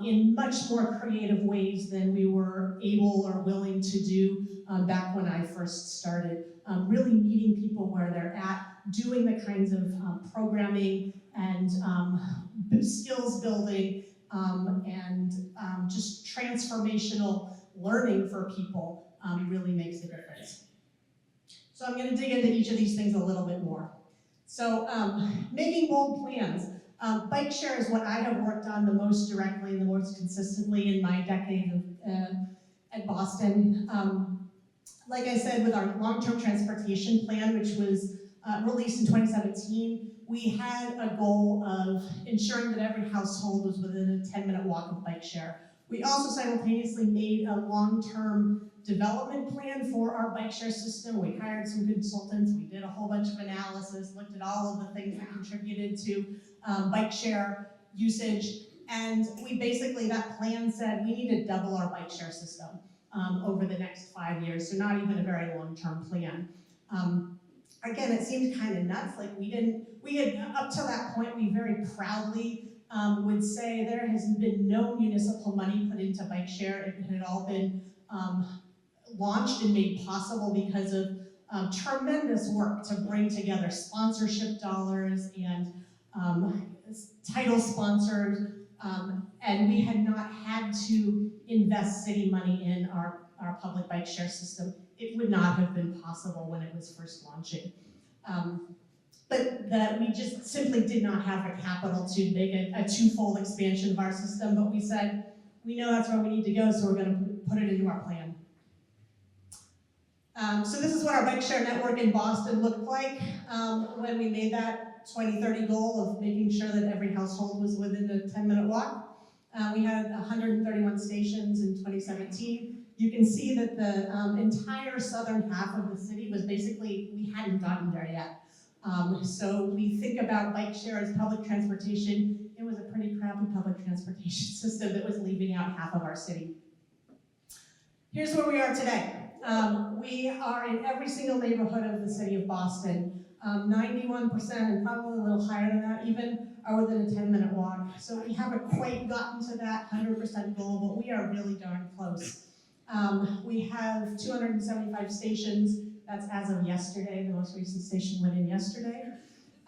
in much more creative ways than we were able or willing to do back when I first started. Really meeting people where they're at, doing the kinds of programming and skills building and just transformational learning for people really makes a difference. So I'm going to dig into each of these things a little bit more. So making bold plans. Bike share is what I have worked on the most directly and the most consistently in my decade at Boston. Like I said, with our long-term transportation plan, which was released in 2017, we had a goal of ensuring that every household was within a 10-minute walk of bike share. We also simultaneously made a long-term development plan for our bike share system. We hired some consultants, we did a whole bunch of analysis, looked at all of the things that contributed to bike share usage, and we basically, that plan said we need to double our bike share system over the next 5 years, so not even a very long-term plan. Again, it seemed kind of nuts, like we had, up to that point, we very proudly would say there has been no municipal money put into bike share. It had all been launched and made possible because of tremendous work to bring together sponsorship dollars and title sponsors, and we had not had to invest city money in our public bike share system. It would not have been possible when it was first launching. But that we just simply did not have the capital to make a twofold expansion of our system, but we said, we know that's where we need to go, so we're going to put it into our plan. So this is what our bike share network in Boston looked like when we made that 2030 goal of making sure that every household was within a 10-minute walk. We had 131 stations in 2017. You can see that the entire southern half of the city was basically, we hadn't gotten there yet. So we think about bike share as public transportation. It was a pretty crappy public transportation system that was leaving out half of our city. Here's where we are today. We are in every single neighborhood of the city of Boston. 91%, and probably a little higher than that even, are within a 10-minute walk. So we haven't quite gotten to that 100% goal, but we are really darn close. We have 275 stations. That's as of yesterday. The most recent station went in yesterday.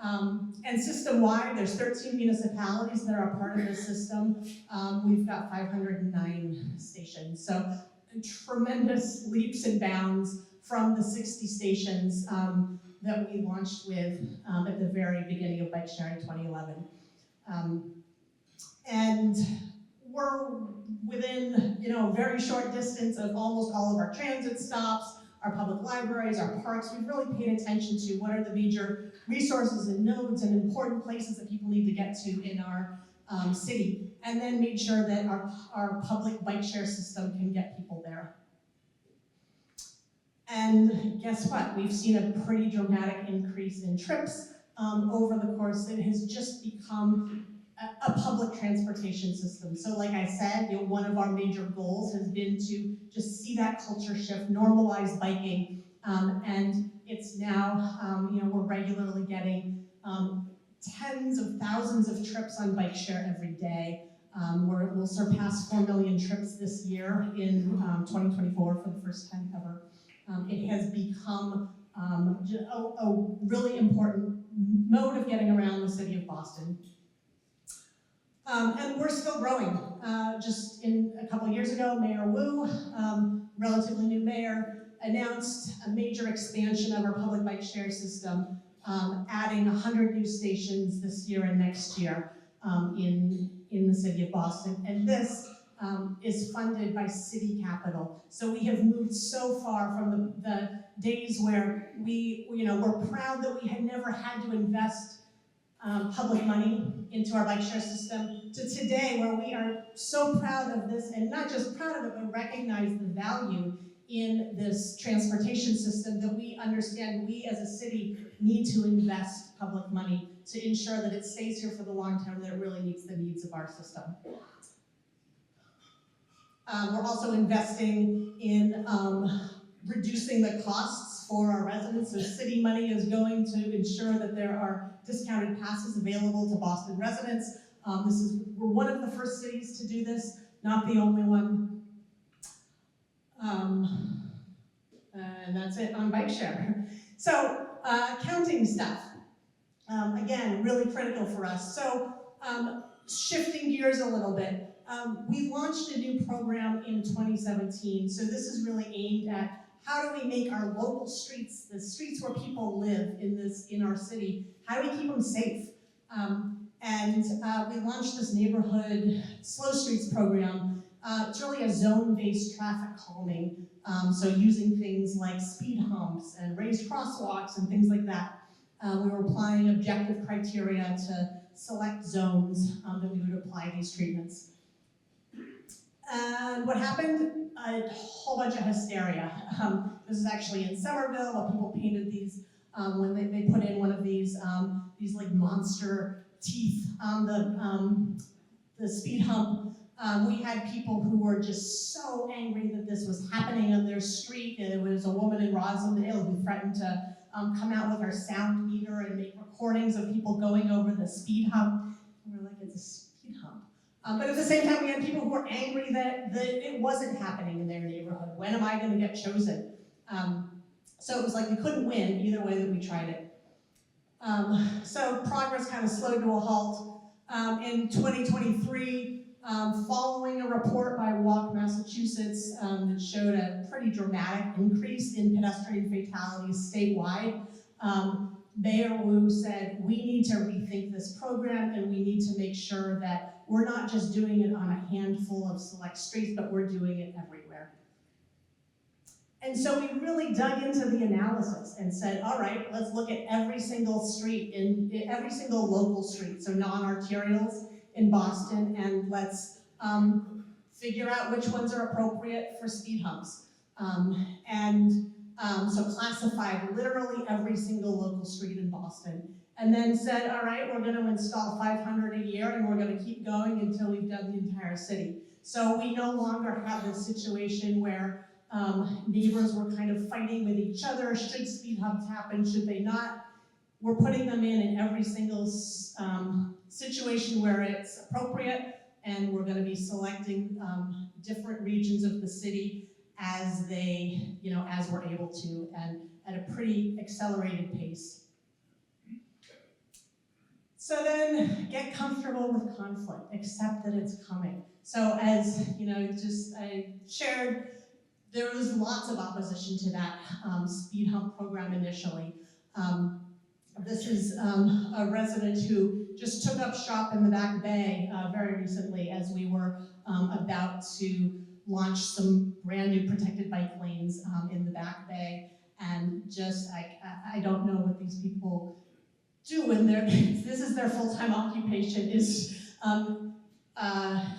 And system-wide, there's 13 municipalities that are a part of this system. We've got 509 stations. So tremendous leaps and bounds from the 60 stations that we launched with at the very beginning of bike sharing 2011. And we're within, a very short distance of almost all of our transit stops, our public libraries, our parks. We've really paid attention to what are the major resources and nodes and important places that people need to get to in our city, and then made sure that our public bike share system can get people there. And guess what? We've seen a pretty dramatic increase in trips over the course. It has just become a public transportation system. So like I said, one of our major goals has been to just see that culture shift, normalize biking, and it's now, we're regularly getting tens of thousands of trips on bike share every day. We'll surpass 4 million trips this year in 2024 for the first time ever. It has become a really important mode of getting around the city of Boston. And we're still growing. Just a couple of years ago, Mayor Wu, relatively new mayor, announced a major expansion of our public bike share system, adding 100 new stations this year and next year in the city of Boston. And this is funded by city capital. So we have moved so far from the days where we're proud that we had never had to invest public money into our bike share system, to today where we are so proud of this, and not just proud of it, but recognize the value in this transportation system, that we understand we as a city need to invest public money to ensure that it stays here for the long term, that it really meets the needs of our system. We're also investing in reducing the costs for our residents. So city money is going to ensure that there are discounted passes available to Boston residents. We're one of the first cities to do this, not the only one. And that's it on bike share. So counting stuff, again, really critical for us. So shifting gears a little bit, we launched a new program in 2017. So this is really aimed at how do we make our local streets, the streets where people live in our city, how do we keep them safe? And we launched this neighborhood slow streets program. It's really a zone-based traffic calming. So using things like speed humps and raised crosswalks and things like that. We were applying objective criteria to select zones that we would apply these treatments. And what happened? A whole bunch of hysteria. This is actually in Somerville, where people painted these when they put in one of these like monster teeth on the speed hump. We had people who were just so angry that this was happening on their street. And there was a woman in Rosendale who threatened to come out with her sound meter and make recordings of people going over the speed hump. And we're like, it's a speed hump. But at the same time, we had people who were angry that it wasn't happening in their neighborhood. When am I going to get chosen? So it was like we couldn't win either way that we tried it. So progress kind of slowed to a halt. In 2023, following a report by Walk Massachusetts that showed a pretty dramatic increase in pedestrian fatalities statewide, Mayor Wu said, we need to rethink this program, and we need to make sure that we're not just doing it on a handful of select streets, but we're doing it everywhere. And so we really dug into the analysis and said, all right, let's look at every single street, every single local street, so non-arterials in Boston, and let's figure out which ones are appropriate for speed humps. So classified literally every single local street in Boston, and then said, all right, we're gonna install 500 a year, and we're gonna keep going until we've done the entire city. So we no longer have this situation where neighbors were kind of fighting with each other. Should speed humps happen? Should they not? We're putting them in every single situation where it's appropriate, and we're gonna be selecting different regions of the city as as we're able to, and at a pretty accelerated pace. So then, get comfortable with conflict, accept that it's coming. So as I shared, there was lots of opposition to that speed hump program initially. This is a resident who just took up shop in the Back Bay very recently as we were about to launch some brand new protected bike lanes in the Back Bay. And just, I don't know what these people do in their, this is their full-time occupation, is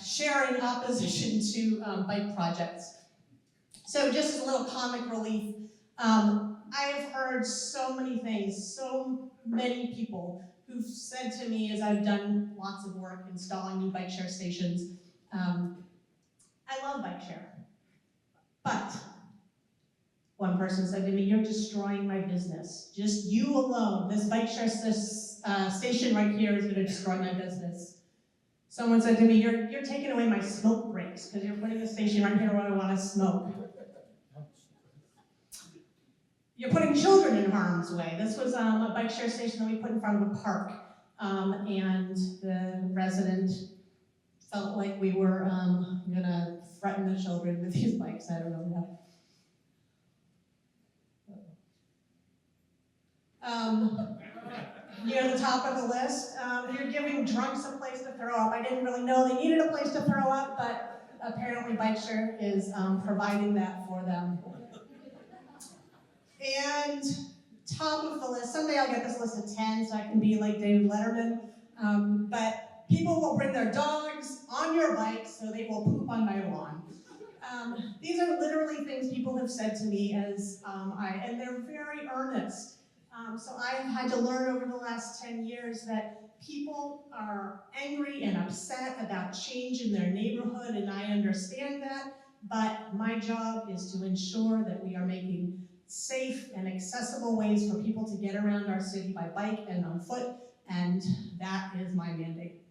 sharing opposition to bike projects. So just as a little comic relief, I've heard so many things, so many people who've said to me as I've done lots of work installing new bike share stations, I love bike share, but one person said to me, "You're destroying my business. Just you alone, this bike share station right here is gonna destroy my business." Someone said to me, you're taking away my smoke breaks because you're putting a station right here where I wanna smoke. You're putting children in harm's way. This was a bike share station that we put in front of a park, and the resident felt like we were gonna threaten the children with these bikes. I don't really know. Near the top of the list, you're giving drunks a place to throw up. I didn't really know they needed a place to throw up, but apparently bike share is providing that for them. And top of the list, someday I'll get this list of 10 so I can be like David Letterman, but people will bring their dogs on your bike so they will poop on my lawn. These are literally things people have said to me and they're very earnest. So I've had to learn over the last 10 years that people are angry and upset about change in their neighborhood, and I understand that, but my job is to ensure that we are making safe and accessible ways for people to get around our city by bike and on foot, and that is my mandate.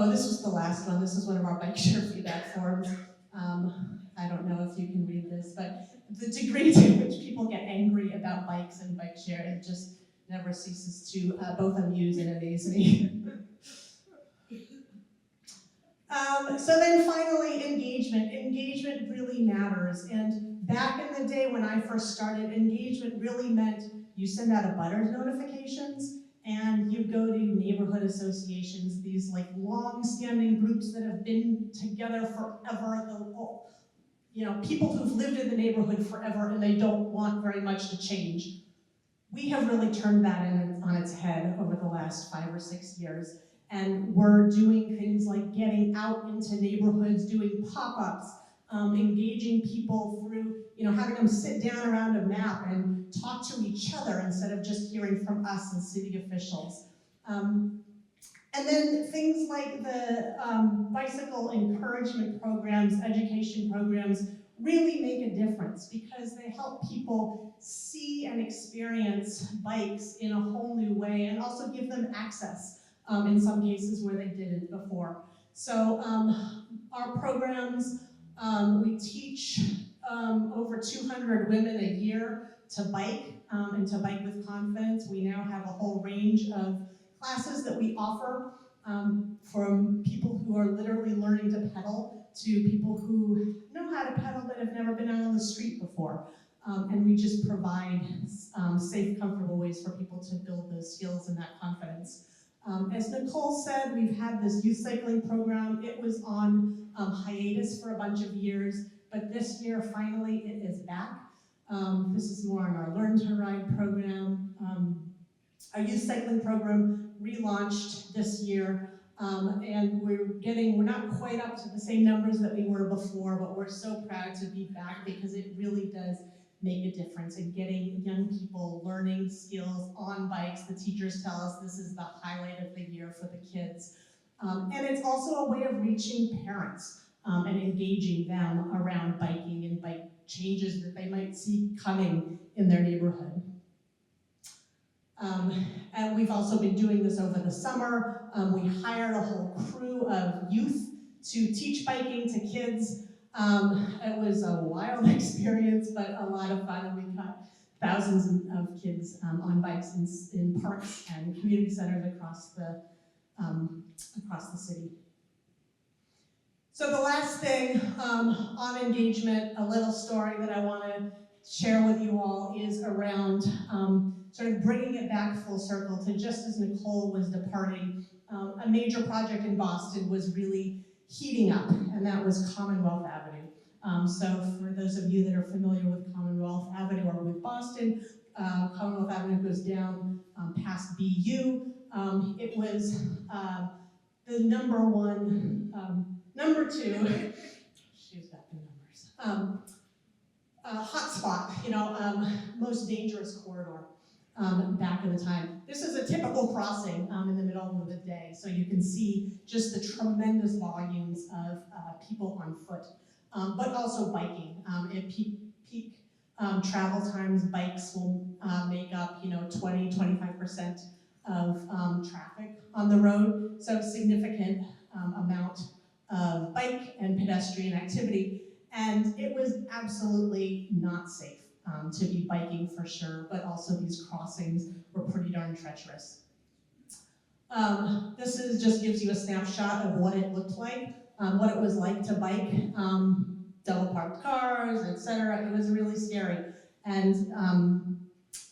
This was the last one. This is one of our bike share feedback forms. I don't know if you can read this, but the degree to which people get angry about bikes and bike share, it just never ceases to both amuse and amaze me. So then finally, engagement. Engagement really matters. And back in the day when I first started, engagement really meant you send out a butters notifications and you go to neighborhood associations, these like long-standing groups that have been together forever, people who've lived in the neighborhood forever and they don't want very much to change. We have really turned that on its head over the last 5 or 6 years. And we're doing things like getting out into neighborhoods, doing pop-ups, engaging people through, having them sit down around a map and talk to each other instead of just hearing from us and city officials. And then things like the bicycle encouragement programs, education programs, really make a difference because they help people see and experience bikes in a whole new way and also give them access in some cases where they didn't before. So our programs, we teach over 200 women a year to bike and to bike with confidence. We now have a whole range of classes that we offer from people who are literally learning to pedal to people who know how to pedal but have never been out on the street before. And we just provide safe, comfortable ways for people to build those skills and that confidence. As Nicole said, we've had this youth cycling program. It was on hiatus for a bunch of years, but this year, finally, it is back. This is more on our Learn to Ride program. Our youth cycling program relaunched this year, and we're not quite up to the same numbers that we were before, but we're so proud to be back because it really does make a difference in getting young people learning skills on bikes. The teachers tell us this is the highlight of the year for the kids. And it's also a way of reaching parents and engaging them around biking and bike changes that they might see coming in their neighborhood. And we've also been doing this over the summer. We hired a whole crew of youth to teach biking to kids. It was a wild experience, but a lot of fun, and we caught thousands of kids on bikes in parks and community centers across the city. So the last thing on engagement, a little story that I want to share with you all is around sort of bringing it back full circle to just as Nicole was departing, a major project in Boston was really heating up, and that was Commonwealth Avenue. So for those of you that are familiar with Commonwealth Avenue or with Boston, Commonwealth Avenue goes down past BU. It was the number two, she's got the numbers, hotspot, most dangerous corridor back in the time. This is a typical crossing in the middle of the day, so you can see just the tremendous volumes of people on foot, but also biking. At peak travel times, bikes will make up 20-25% of traffic on the road, so significant amount of bike and pedestrian activity, and it was absolutely not safe to be biking for sure, but also these crossings were pretty darn treacherous. This just gives you a snapshot of what it looked like, what it was like to bike, double parked cars, etc. It was really scary. And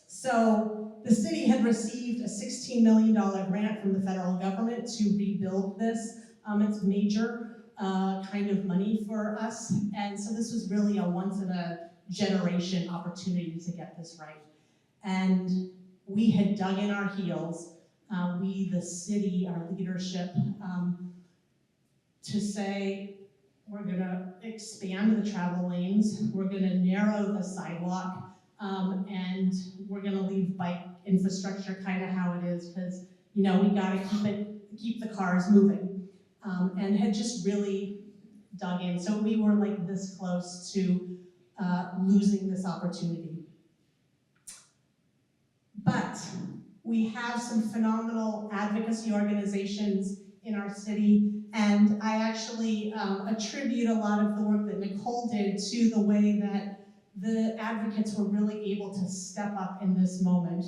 so the city had received a $16 million grant from the federal government to rebuild this. It's major kind of money for us, and so this was really a once-in-a-generation opportunity to get this right. And we had dug in our heels, we, the city, our leadership, to say, we're gonna expand the travel lanes, we're gonna narrow the sidewalk, and we're gonna leave bike infrastructure kind of how it is, because we gotta keep the cars moving, and had just really dug in. So we were like this close to losing this opportunity. But we have some phenomenal advocacy organizations in our city, and I actually attribute a lot of the work that Nicole did to the way that the advocates were really able to step up in this moment.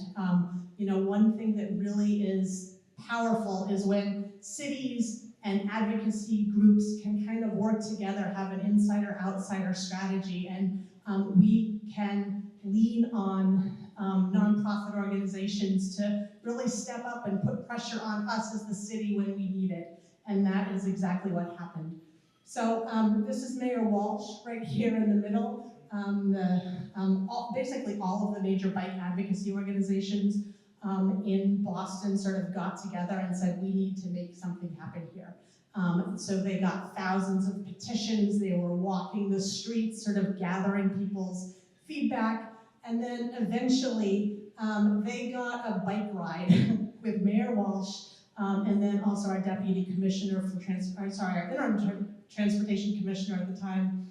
One thing that really is powerful is when cities and advocacy groups can kind of work together, have an insider-outsider strategy, and we can lean on nonprofit organizations to really step up and put pressure on us as the city when we need it, and that is exactly what happened. So this is Mayor Walsh right here in the middle. Basically all of the major bike advocacy organizations in Boston sort of got together and said, we need to make something happen here. So they got thousands of petitions, they were walking the streets, sort of gathering people's feedback, and then eventually they got a bike ride with Mayor Walsh, and then also our Deputy Commissioner for our Interim Transportation Commissioner at the time,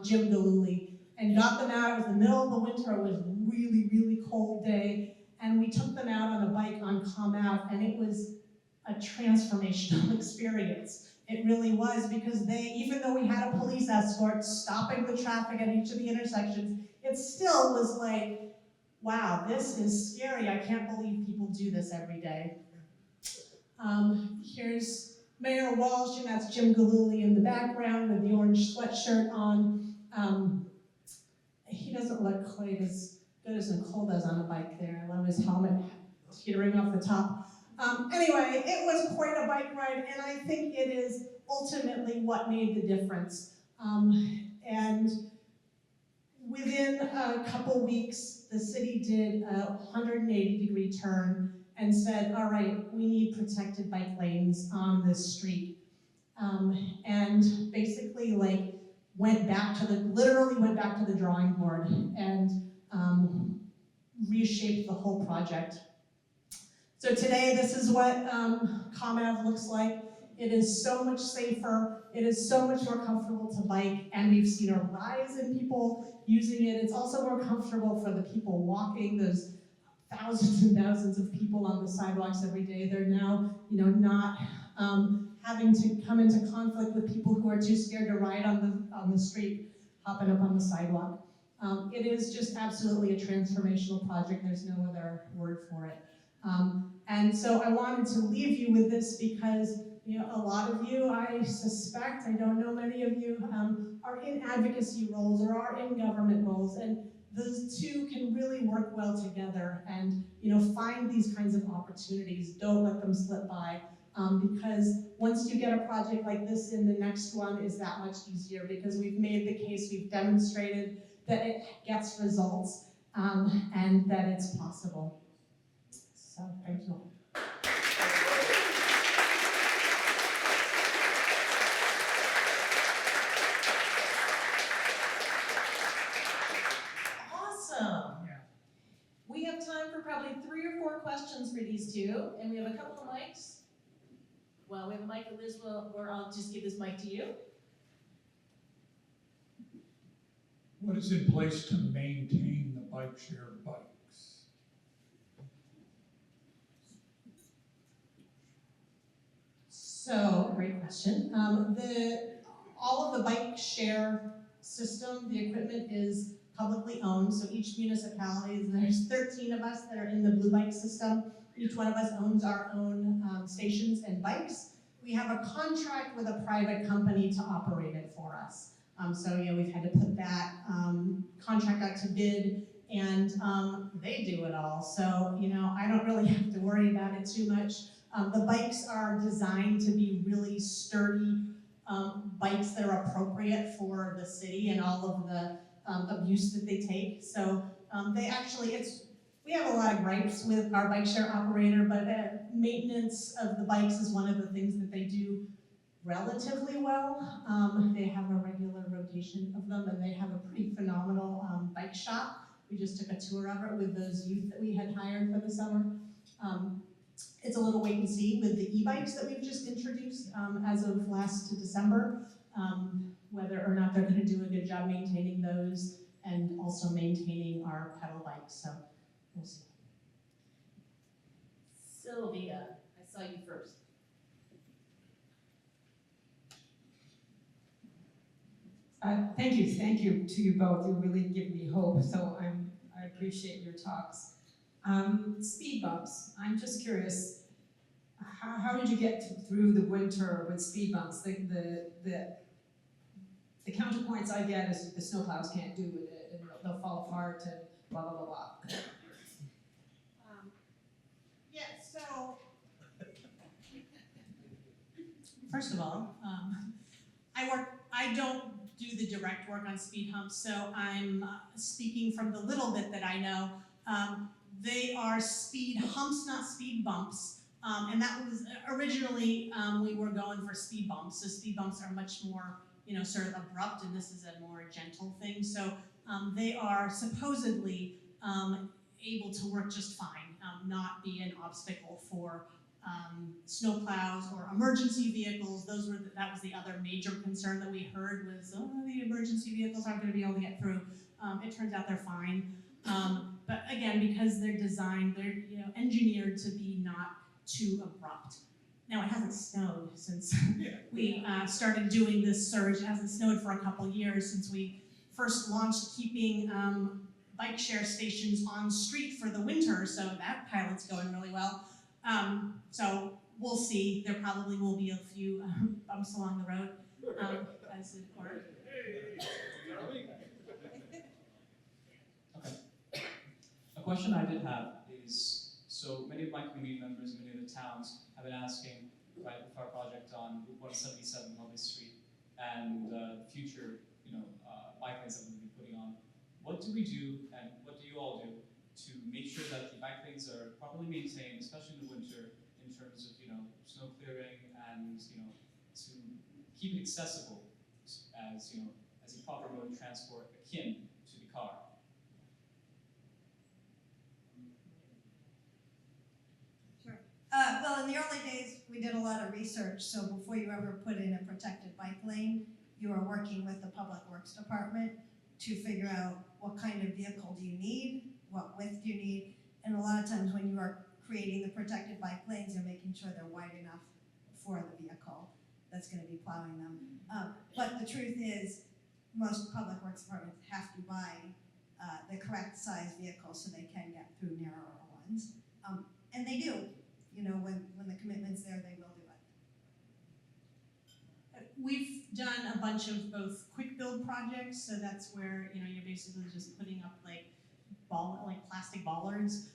Jim Galooly, and got them out. It was the middle of the winter, it was a really, really cold day, and we took them out on a bike on Come Out, and it was a transformational experience. It really was, because even though we had a police escort stopping the traffic at each of the intersections, it still was like, wow, this is scary. I can't believe people do this every day. Here's Mayor Walsh, and that's Jim Galooly in the background with the orange sweatshirt on. He doesn't look quite as good as Nicole does on a bike there. I love his helmet teetering off the top. Anyway, it was quite a bike ride, and I think it is ultimately what made the difference. And within a couple weeks, the city did a 180-degree turn and said, all right, we need protected bike lanes on this street. And basically literally went back to the drawing board and reshaped the whole project. So today, this is what ComAv looks like. It is so much safer, it is so much more comfortable to bike, and we've seen a rise in people using it. It's also more comfortable for the people walking. Those thousands and thousands of people on the sidewalks every day. They're now, not having to come into conflict with people who are too scared to ride on the street, hopping up on the sidewalk. It is just absolutely a transformational project. There's no other word for it. And so I wanted to leave you with this because a lot of you, I suspect, I don't know many of you, are in advocacy roles or are in government roles, and those two can really work well together and find these kinds of opportunities. Don't let them slip by. Because once you get a project like this in, the next one is that much easier because we've made the case, we've demonstrated that it gets results and that it's possible. So, thank you. Awesome. Yeah. We have time for probably 3 or 4 questions for these two, and we have a couple of mics. Well, we have a mic that Liz will, or I'll just give this mic to you. What is in place to maintain the bike share bikes? So, great question. All of the bike share system, the equipment is publicly owned, so each municipality, there's 13 of us that are in the Blue Bike system. Each one of us owns our own stations and bikes. We have a contract with a private company to operate it for us. So we've had to put that contract out to bid, and they do it all. So I don't really have to worry about it too much. The bikes are designed to be really sturdy bikes that are appropriate for the city and all of the abuse that they take. So we have a lot of gripes with our bike share operator, but maintenance of the bikes is one of the things that they do relatively well. They have a regular rotation of them, and they have a pretty phenomenal bike shop. We just took a tour of it with those youth that we had hired for the summer. It's a little wait and see with the e-bikes that we've just introduced as of last December, whether or not they're going to do a good job maintaining those and also maintaining our pedal bikes. So we'll see. Sylvia, I saw you first. Thank you to you both. You really give me hope, so I appreciate your talks. Speed bumps. I'm just curious, how did you get through the winter with speed bumps? The counterpoints I get is the snowplows can't do with it, and they'll fall apart and blah blah blah blah. So first of all, I don't do the direct work on speed humps, so I'm speaking from the little bit that I know. They are speed humps, not speed bumps, and that was originally we were going for speed bumps. So speed bumps are much more, sort of abrupt, and this is a more gentle thing. So they are supposedly able to work just fine, not be an obstacle for snowplows or emergency vehicles. That was the other major concern that we heard was, the emergency vehicles aren't going to be able to get through. It turns out they're fine. But again, because they're designed, they're engineered to be not too abrupt. Now, it hasn't snowed since we started doing this surge. It hasn't snowed for a couple years since we first launched keeping bike share stations on street for the winter, so that pilot's going really well. So we'll see. There probably will be a few bumps along the road as it works. Okay. A question I did have is, so many of my community members in many of the towns have been asking, right, with our project on Route 177 Lovely Street and future, bike lanes that we'll be putting on, what do we do and what do you all do to make sure that the bike lanes are properly maintained, especially in the winter, in terms of snow clearing and to keep it accessible as a proper mode of transport akin to the car. Sure. Well, in the early days, we did a lot of research. So before you ever put in a protected bike lane, you are working with the Public Works Department to figure out what kind of vehicle do you need, what width do you need, And a lot of times when you are creating the protected bike lanes, you're making sure they're wide enough for the vehicle that's going to be plowing them. But the truth is, most public works departments have to buy the correct size vehicle so they can get through narrower ones. And they do. You know, when the commitment's there, they will do it. We've done a bunch of both quick build projects, so that's where, you know, you're basically just putting up like plastic bollards.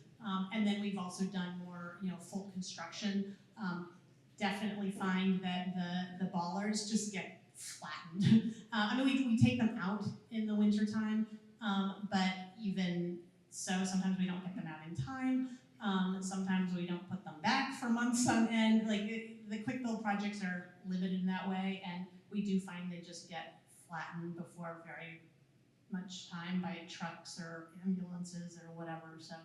And then we've also done more, you know, full construction. Definitely find that the bollards just get flattened. I mean, we take them out in the wintertime, but even so, sometimes we don't get them out in time. Sometimes we don't put them back for months on end. Like the quick build projects are limited in that way, and we do find they just get flattened before very much time by trucks or ambulances or whatever. So,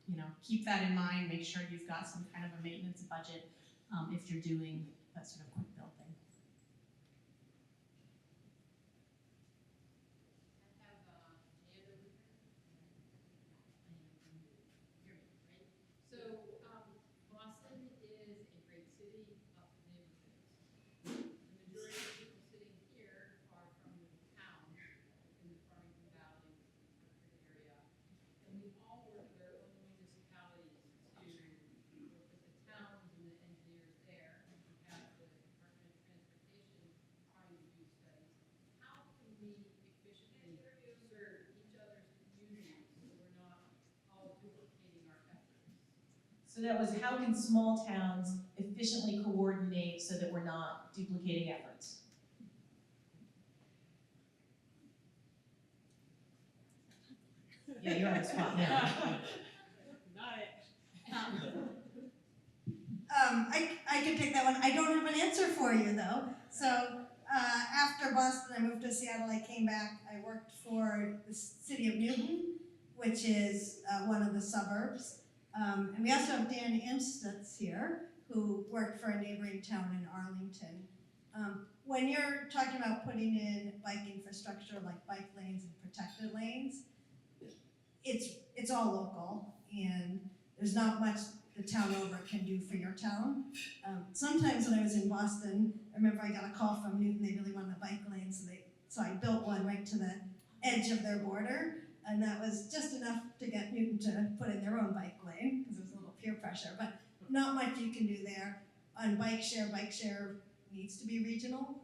you know, keep that in mind. Make sure you've got some kind of a maintenance budget if you're doing that sort of quick build thing. So, Boston is a great city of neighborhoods. The majority of people sitting here are from the towns in the Farmington Valley, Hartford area. And we all work with our own municipalities to work with the towns and the engineers there. We have the Department of Transportation trying to do studies. How can we efficiently serve each other's communities so we're not all duplicating our efforts? So that was, how can small towns efficiently coordinate so that we're not duplicating efforts? Yeah, you're on the spot now. Not it. I can take that one. I don't have an answer for you though. So after Boston, I moved to Seattle. I came back. I worked for the city of Newton, which is one of the suburbs. And we also have Dan Imstutz here, who worked for a neighboring town in Arlington. When you're talking about putting in bike infrastructure like bike lanes and protected lanes, it's all local, and there's not much the town over can do for your town. Sometimes when I was in Boston, I remember I got a call from Newton. They really wanted a bike lane, so I built one right to the edge of their border, and that was just enough to get Newton to put in their own bike lane because there was a little peer pressure. But not much you can do there. On bike share needs to be regional.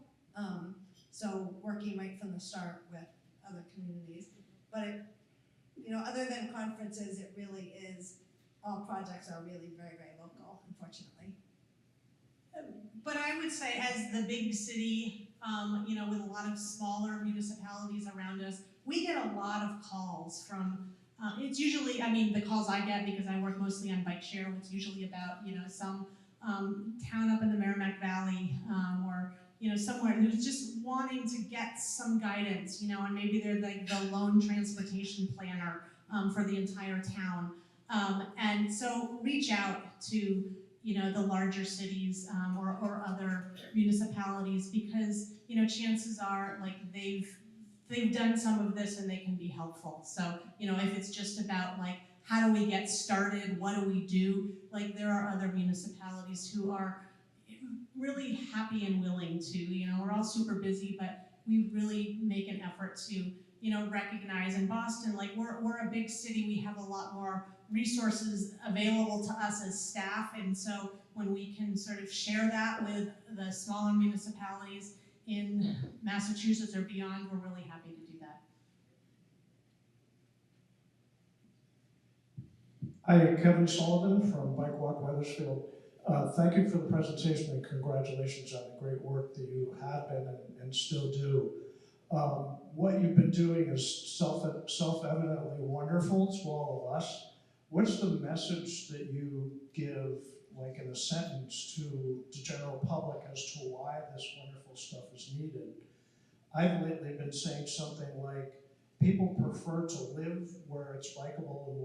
So working right from the start with other communities, but other than conferences, it really is. All projects are really very, very local, unfortunately. But I would say, as the big city, with a lot of smaller municipalities around us, we get a lot of calls from. It's usually, the calls I get, because I work mostly on bike share. It's usually about some town up in the Merrimack Valley, or somewhere who's just wanting to get some guidance, and maybe they're like the lone transportation planner for the entire town. And so reach out to the larger cities or other municipalities, because chances are like they've done some of this and they can be helpful. So if it's just about like how do we get started, what do we do, like there are other municipalities who are really happy and willing to. We're all super busy, but we really make an effort to recognize in Boston, like we're a big city, we have a lot more resources available to us as staff, and so when we can sort of share that with the smaller municipalities in Massachusetts or beyond, we're really happy to do that. Hi, Kevin Sullivan from Bike Walk Wethersfield. Thank you for the presentation and congratulations on the great work that you have been and still do. What you've been doing is self-evidently wonderful to all of us. What's the message that you give, like in a sentence, to the general public as to why this wonderful stuff is needed? I've lately been saying something like, people prefer to live where it's bikeable and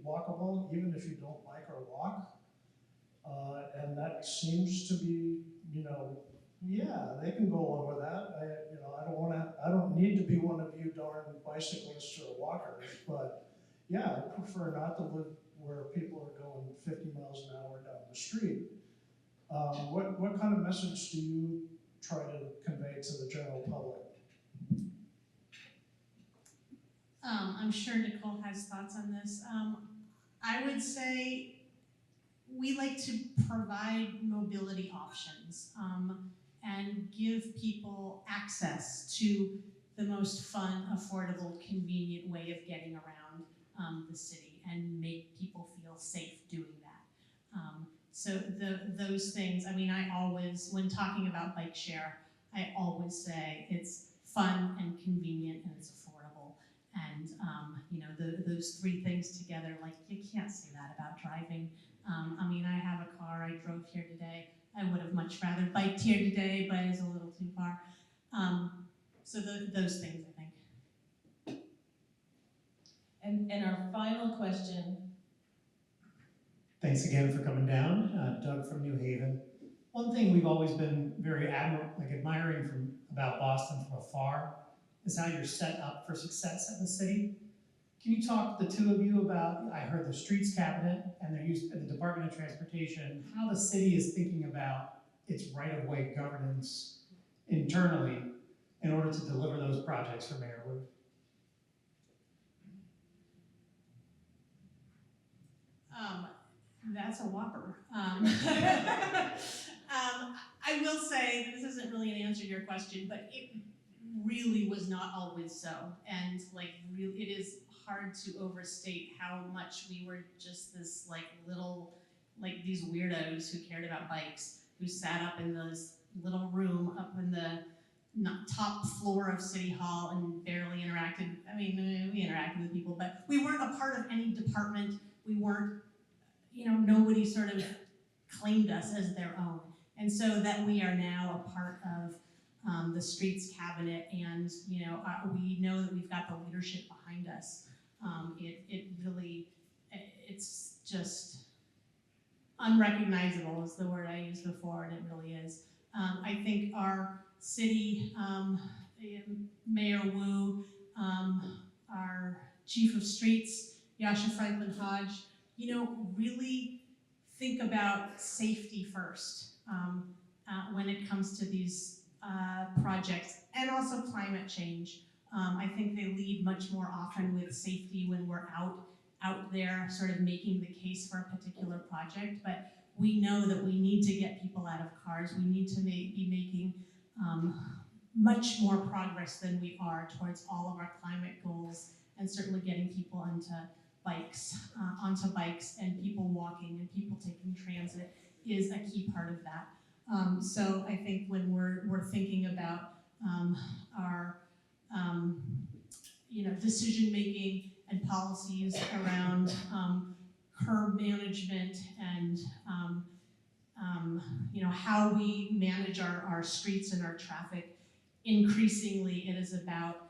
walkable, even if you don't bike or walk. And that seems to be, yeah, they can go along with that. I don't need to be one of you darn bicyclists or walkers, but yeah, I prefer not to live where people are going 50 miles an hour down the street. What kind of message do you try to convey to the general public? I'm sure Nicole has thoughts on this. I would say we like to provide mobility options and give people access to the most fun, affordable, convenient way of getting around the city and make people feel safe doing that. So those things, I mean, I always, when talking about bike share, I always say it's fun and convenient and it's affordable. And those three things together, like you can't say that about driving. I mean, I have a car, I drove here today. I would have much rather biked here today, but it's a little too far. So those things, I think. And our final question. Thanks again for coming down. Doug from New Haven. One thing we've always been very admiring about Boston from afar is how you're set up for success in the city. Can you talk, the two of you, about, I heard the streets cabinet and they're used at the Department of Transportation, how the city is thinking about its right-of-way governance internally in order to deliver those projects for Mayor Wu? That's a whopper. I will say, this isn't really an answer to your question, but it really was not always so. And really, it is hard to overstate how much we were just this these weirdos who cared about bikes, who sat up in this little room up in the top floor of City Hall and barely interacted. I mean, we interacted with people, but we weren't a part of any department. We weren't, nobody sort of claimed us as their own. And so that we are now a part of the streets cabinet, and we know that we've got the leadership behind us. It's just unrecognizable is the word I used before, and it really is. I think our city, Mayor Wu, our chief of streets, Yasha Franklin Hodge, really think about safety first when it comes to these projects, and also climate change. I think they lead much more often with safety when we're out there sort of making the case for a particular project, but we know that we need to get people out of cars. We need to be making much more progress than we are towards all of our climate goals, and certainly getting people onto bikes, and people walking and people taking transit is a key part of that. So I think when we're thinking about our decision making and policies around curb management and how we manage our streets and our traffic, increasingly it is about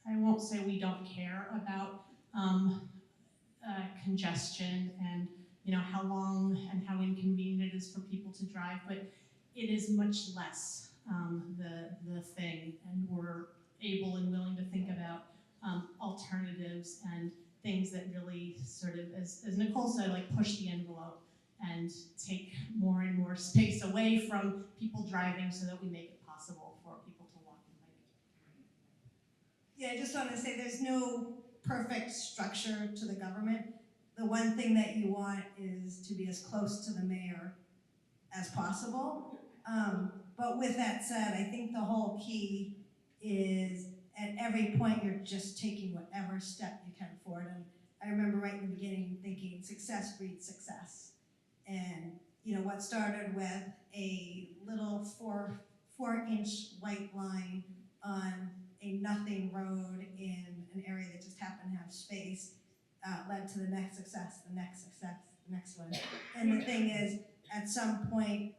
I won't say we don't care about congestion and how long and how inconvenient it is for people to drive, but it is much less the thing, and we're able and willing to think about alternatives and things that really sort of, as Nicole said, push the envelope and take more and more space away from people driving so that we make it possible for people to walk and bike. Yeah, I just want to say there's no perfect structure to the government. The one thing that you want is to be as close to the mayor as possible. But with that said, I think the whole key is at every point you're just taking whatever step you can forward. And I remember right in the beginning thinking success breeds success. And what started with a little four-inch white line on a nothing road in an area that just happened to have space led to the next success, the next success, the next one. And the thing is, at some point,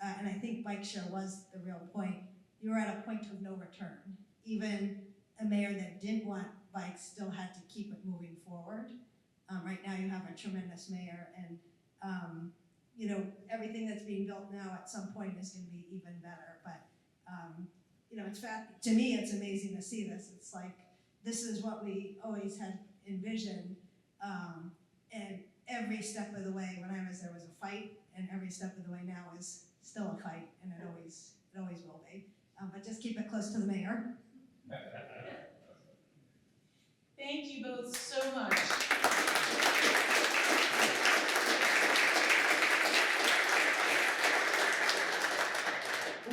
and I think bike share was the real point, you were at a point of no return. Even a mayor that didn't want bikes still had to keep it moving forward. Right now you have a tremendous mayor, and everything that's being built now at some point is going to be even better. But to me, it's amazing to see this. It's like this is what we always had envisioned. And every step of the way, when I was there was a fight, and every step of the way now is still a fight, and it always will be. But just keep it close to the mayor. Thank you both so much.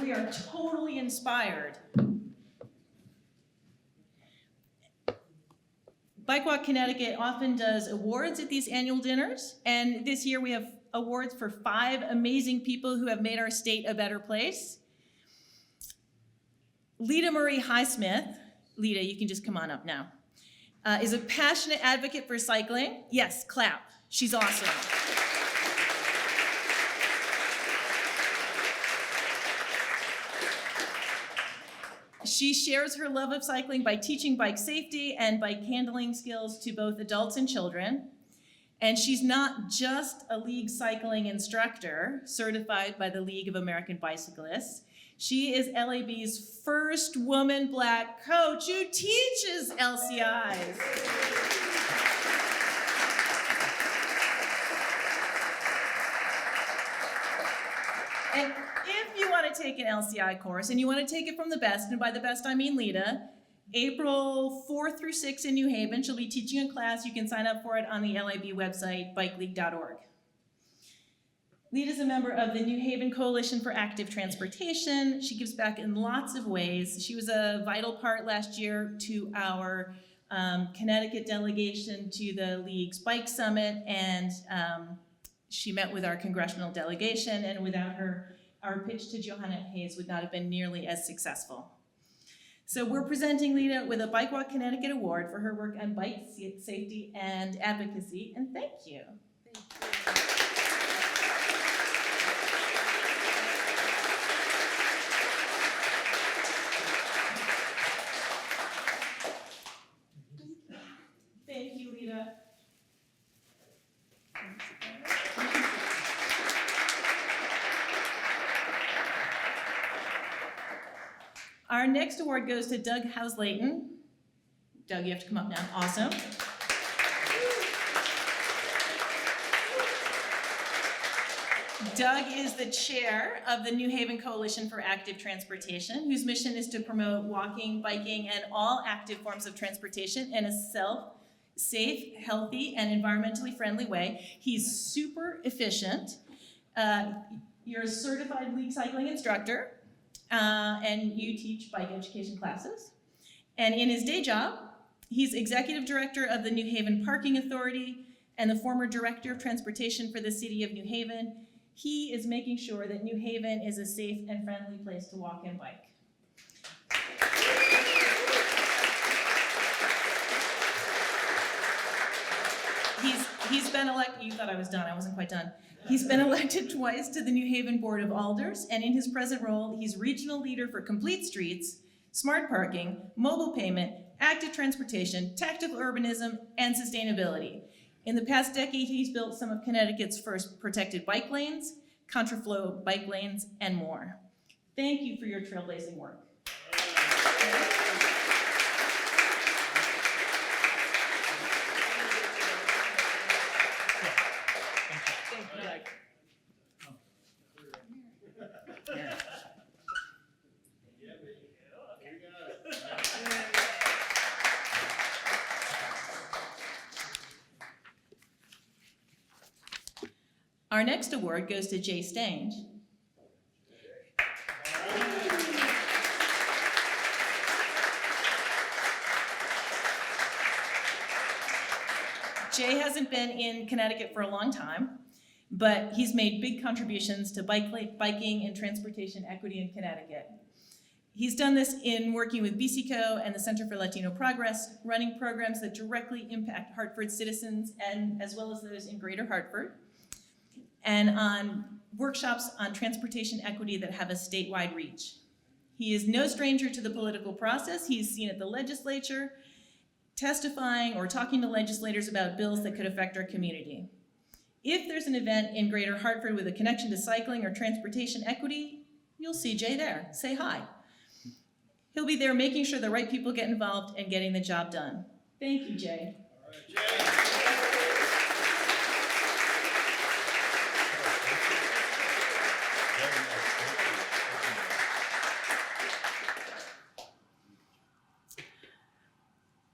We are totally inspired. Bike Walk Connecticut often does awards at these annual dinners, and this year we have awards for 5 amazing people who have made our state a better place. Lita Marie Highsmith, Lita, you can just come on up now, is a passionate advocate for cycling. Yes, clap. She's awesome. She shares her love of cycling by teaching bike safety and bike handling skills to both adults and children. And she's not just a league cycling instructor certified by the League of American Bicyclists. She is LAB's first woman Black coach who teaches LCIs. And if you want to take an LCI course and you want to take it from the best, and by the best I mean Lita, April 4th through 6th in New Haven, she'll be teaching a class. You can sign up for it on the LAB website, bikeleague.org. Lita's a member of the New Haven Coalition for Active Transportation. She gives back in lots of ways. She was a vital part last year to our Connecticut delegation to the League's Bike Summit, and she met with our congressional delegation, and without her, our pitch to Johanna Hayes would not have been nearly as successful. So we're presenting Lita with a Bike Walk Connecticut Award for her work on bike safety and advocacy, and thank you. Thank you, Lita. Our next award goes to Doug House-Layton. Doug, you have to come up now. Awesome. Doug is the chair of the New Haven Coalition for Active Transportation, whose mission is to promote walking, biking, and all active forms of transportation in a safe, healthy, and environmentally friendly way. He's super efficient. You're a certified league cycling instructor. And you teach bike education classes. And in his day job, he's executive director of the New Haven Parking Authority and the former director of transportation for the city of New Haven. He is making sure that New Haven is a safe and friendly place to walk and bike. He's been elected, you thought I was done, I wasn't quite done. He's been elected twice to the New Haven Board of Alders, and in his present role, he's regional leader for complete streets, smart parking, mobile payment, active transportation, tactical urbanism, and sustainability. In the past decade, he's built some of Connecticut's first protected bike lanes, contraflow bike lanes, and more. Thank you for your trailblazing work. Our next award goes to Jay Stange. Jay hasn't been in Connecticut for a long time, but he's made big contributions to biking and transportation equity in Connecticut. He's done this in working with BCCO and the Center for Latino Progress, running programs that directly impact Hartford citizens and as well as those in Greater Hartford, and on workshops on transportation equity that have a statewide reach. He is no stranger to the political process. He's seen at the legislature, testifying or talking to legislators about bills that could affect our community. If there's an event in Greater Hartford with a connection to cycling or transportation equity, you'll see Jay there. Say hi. He'll be there making sure the right people get involved and getting the job done. Thank you, Jay.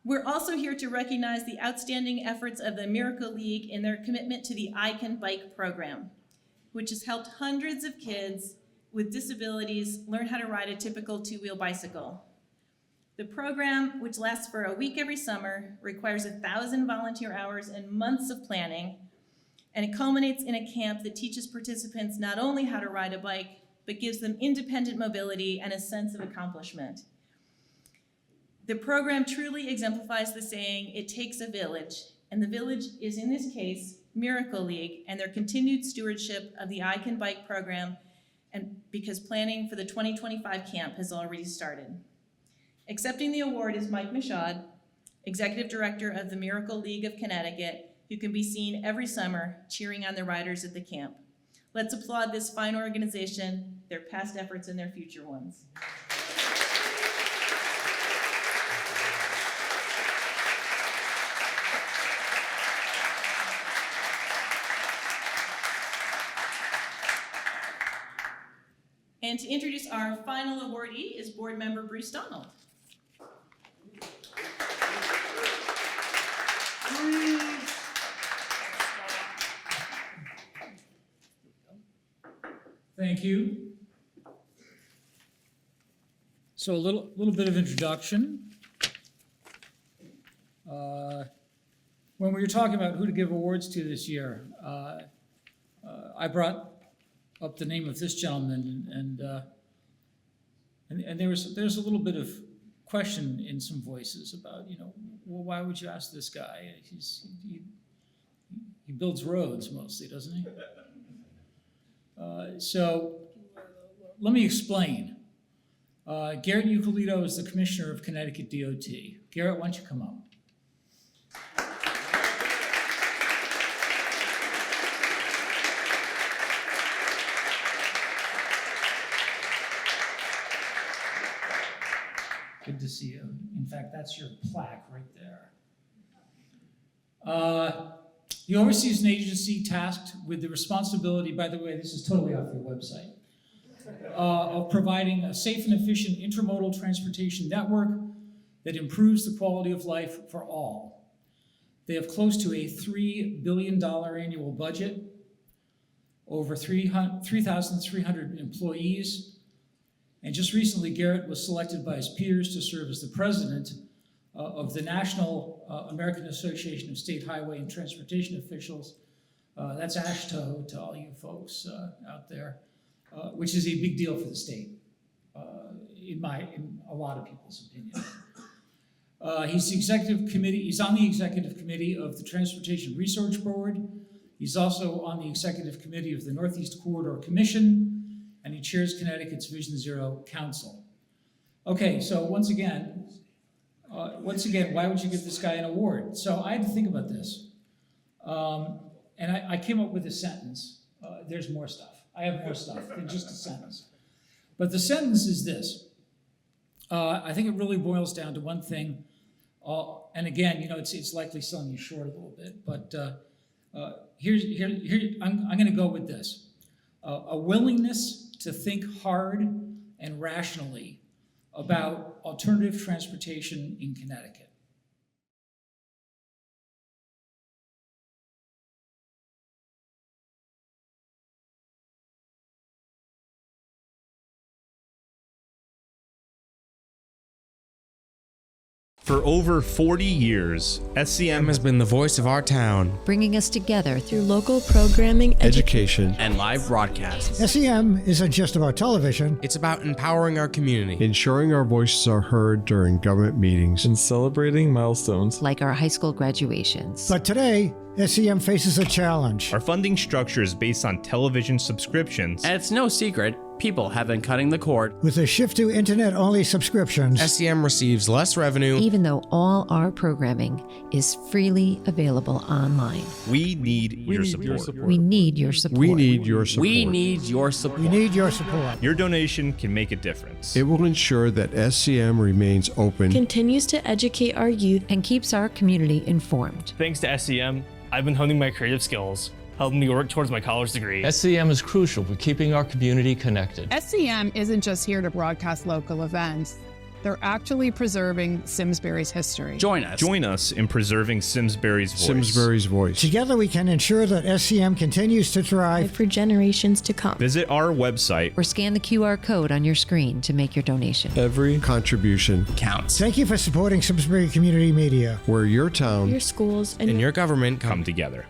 We're also here to recognize the outstanding efforts of the Miracle League in their commitment to the I Can Bike program, which has helped hundreds of kids with disabilities learn how to ride a typical two-wheel bicycle. The program, which lasts for a week every summer, requires 1,000 volunteer hours and months of planning, and it culminates in a camp that teaches participants not only how to ride a bike, but gives them independent mobility and a sense of accomplishment. The program truly exemplifies the saying, "It takes a village," and the village is, in this case, Miracle League and their continued stewardship of the I Can Bike program, and because planning for the 2025 camp has already started. Accepting the award is Mike Michaud, Executive Director of the Miracle League of Connecticut, who can be seen every summer cheering on the riders at the camp. Let's applaud this fine organization, their past efforts and their future ones. And to introduce our final awardee is Board Member Bruce Donald. Thank you. So a little bit of introduction. When we were talking about who to give awards to this year, I brought up the name of this gentleman, and there's a little bit of question in some voices about, well, why would you ask this guy? He builds roads mostly, doesn't he? So let me explain. Garrett Euclidito is the Commissioner of Connecticut DOT. Garrett, why don't you come up? Good to see you. In fact, that's your plaque right there. He oversees an agency tasked with the responsibility, by the way, this is totally off your website, of providing a safe and efficient intermodal transportation network that improves the quality of life for all. They have close to a $3 billion annual budget, over 3,300 employees, and just recently, Garrett was selected by his peers to serve as the president of the National American Association of State Highway and Transportation Officials. That's AASHTO to all you folks out there, which is a big deal for the state, in a lot of people's opinion. He's on the executive committee of the Transportation Research Board. He's also on the executive committee of the Northeast Corridor Commission, and he chairs Connecticut's Vision Zero Council. Okay, so once again, why would you give this guy an award? So I had to think about this, and I came up with a sentence. There's more stuff. I have more stuff than just a sentence. But the sentence is this. I think it really boils down to one thing, and again, it's likely selling you short a little bit, but I'm going to go with this. A willingness to think hard and rationally about alternative transportation in Connecticut. For over 40 years, SCM has been the voice of our town, bringing us together through local programming, education, and live broadcasts. SCM isn't just about television. It's about empowering our community, ensuring our voices are heard during government meetings, and celebrating milestones like our high school graduations. But today, SCM faces a challenge. Our funding structure is based on television subscriptions. And it's no secret, People have been cutting the cord. With a shift to internet-only subscriptions, SCM receives less revenue. Even though all our programming is freely available online. We need your support. We need your support. We need your support. We need your support. we need your support. Your donation can make a difference. It will ensure that SCM remains open, continues to educate our youth, and keeps our community informed. Thanks to SCM, I've been honing my creative skills, helping me work towards my college degree. SCM is crucial for keeping our community connected. SCM isn't just here to broadcast local events. They're actually preserving Simsbury's history. Join us. Join us in preserving Simsbury's voice. Simsbury's voice. Together we can ensure that SCM continues to thrive for generations to come. Visit our website Or scan the QR code on your screen to make your donation. Every contribution counts. Thank you for supporting Simsbury Community Media, where your town, Your schools, and your government come together.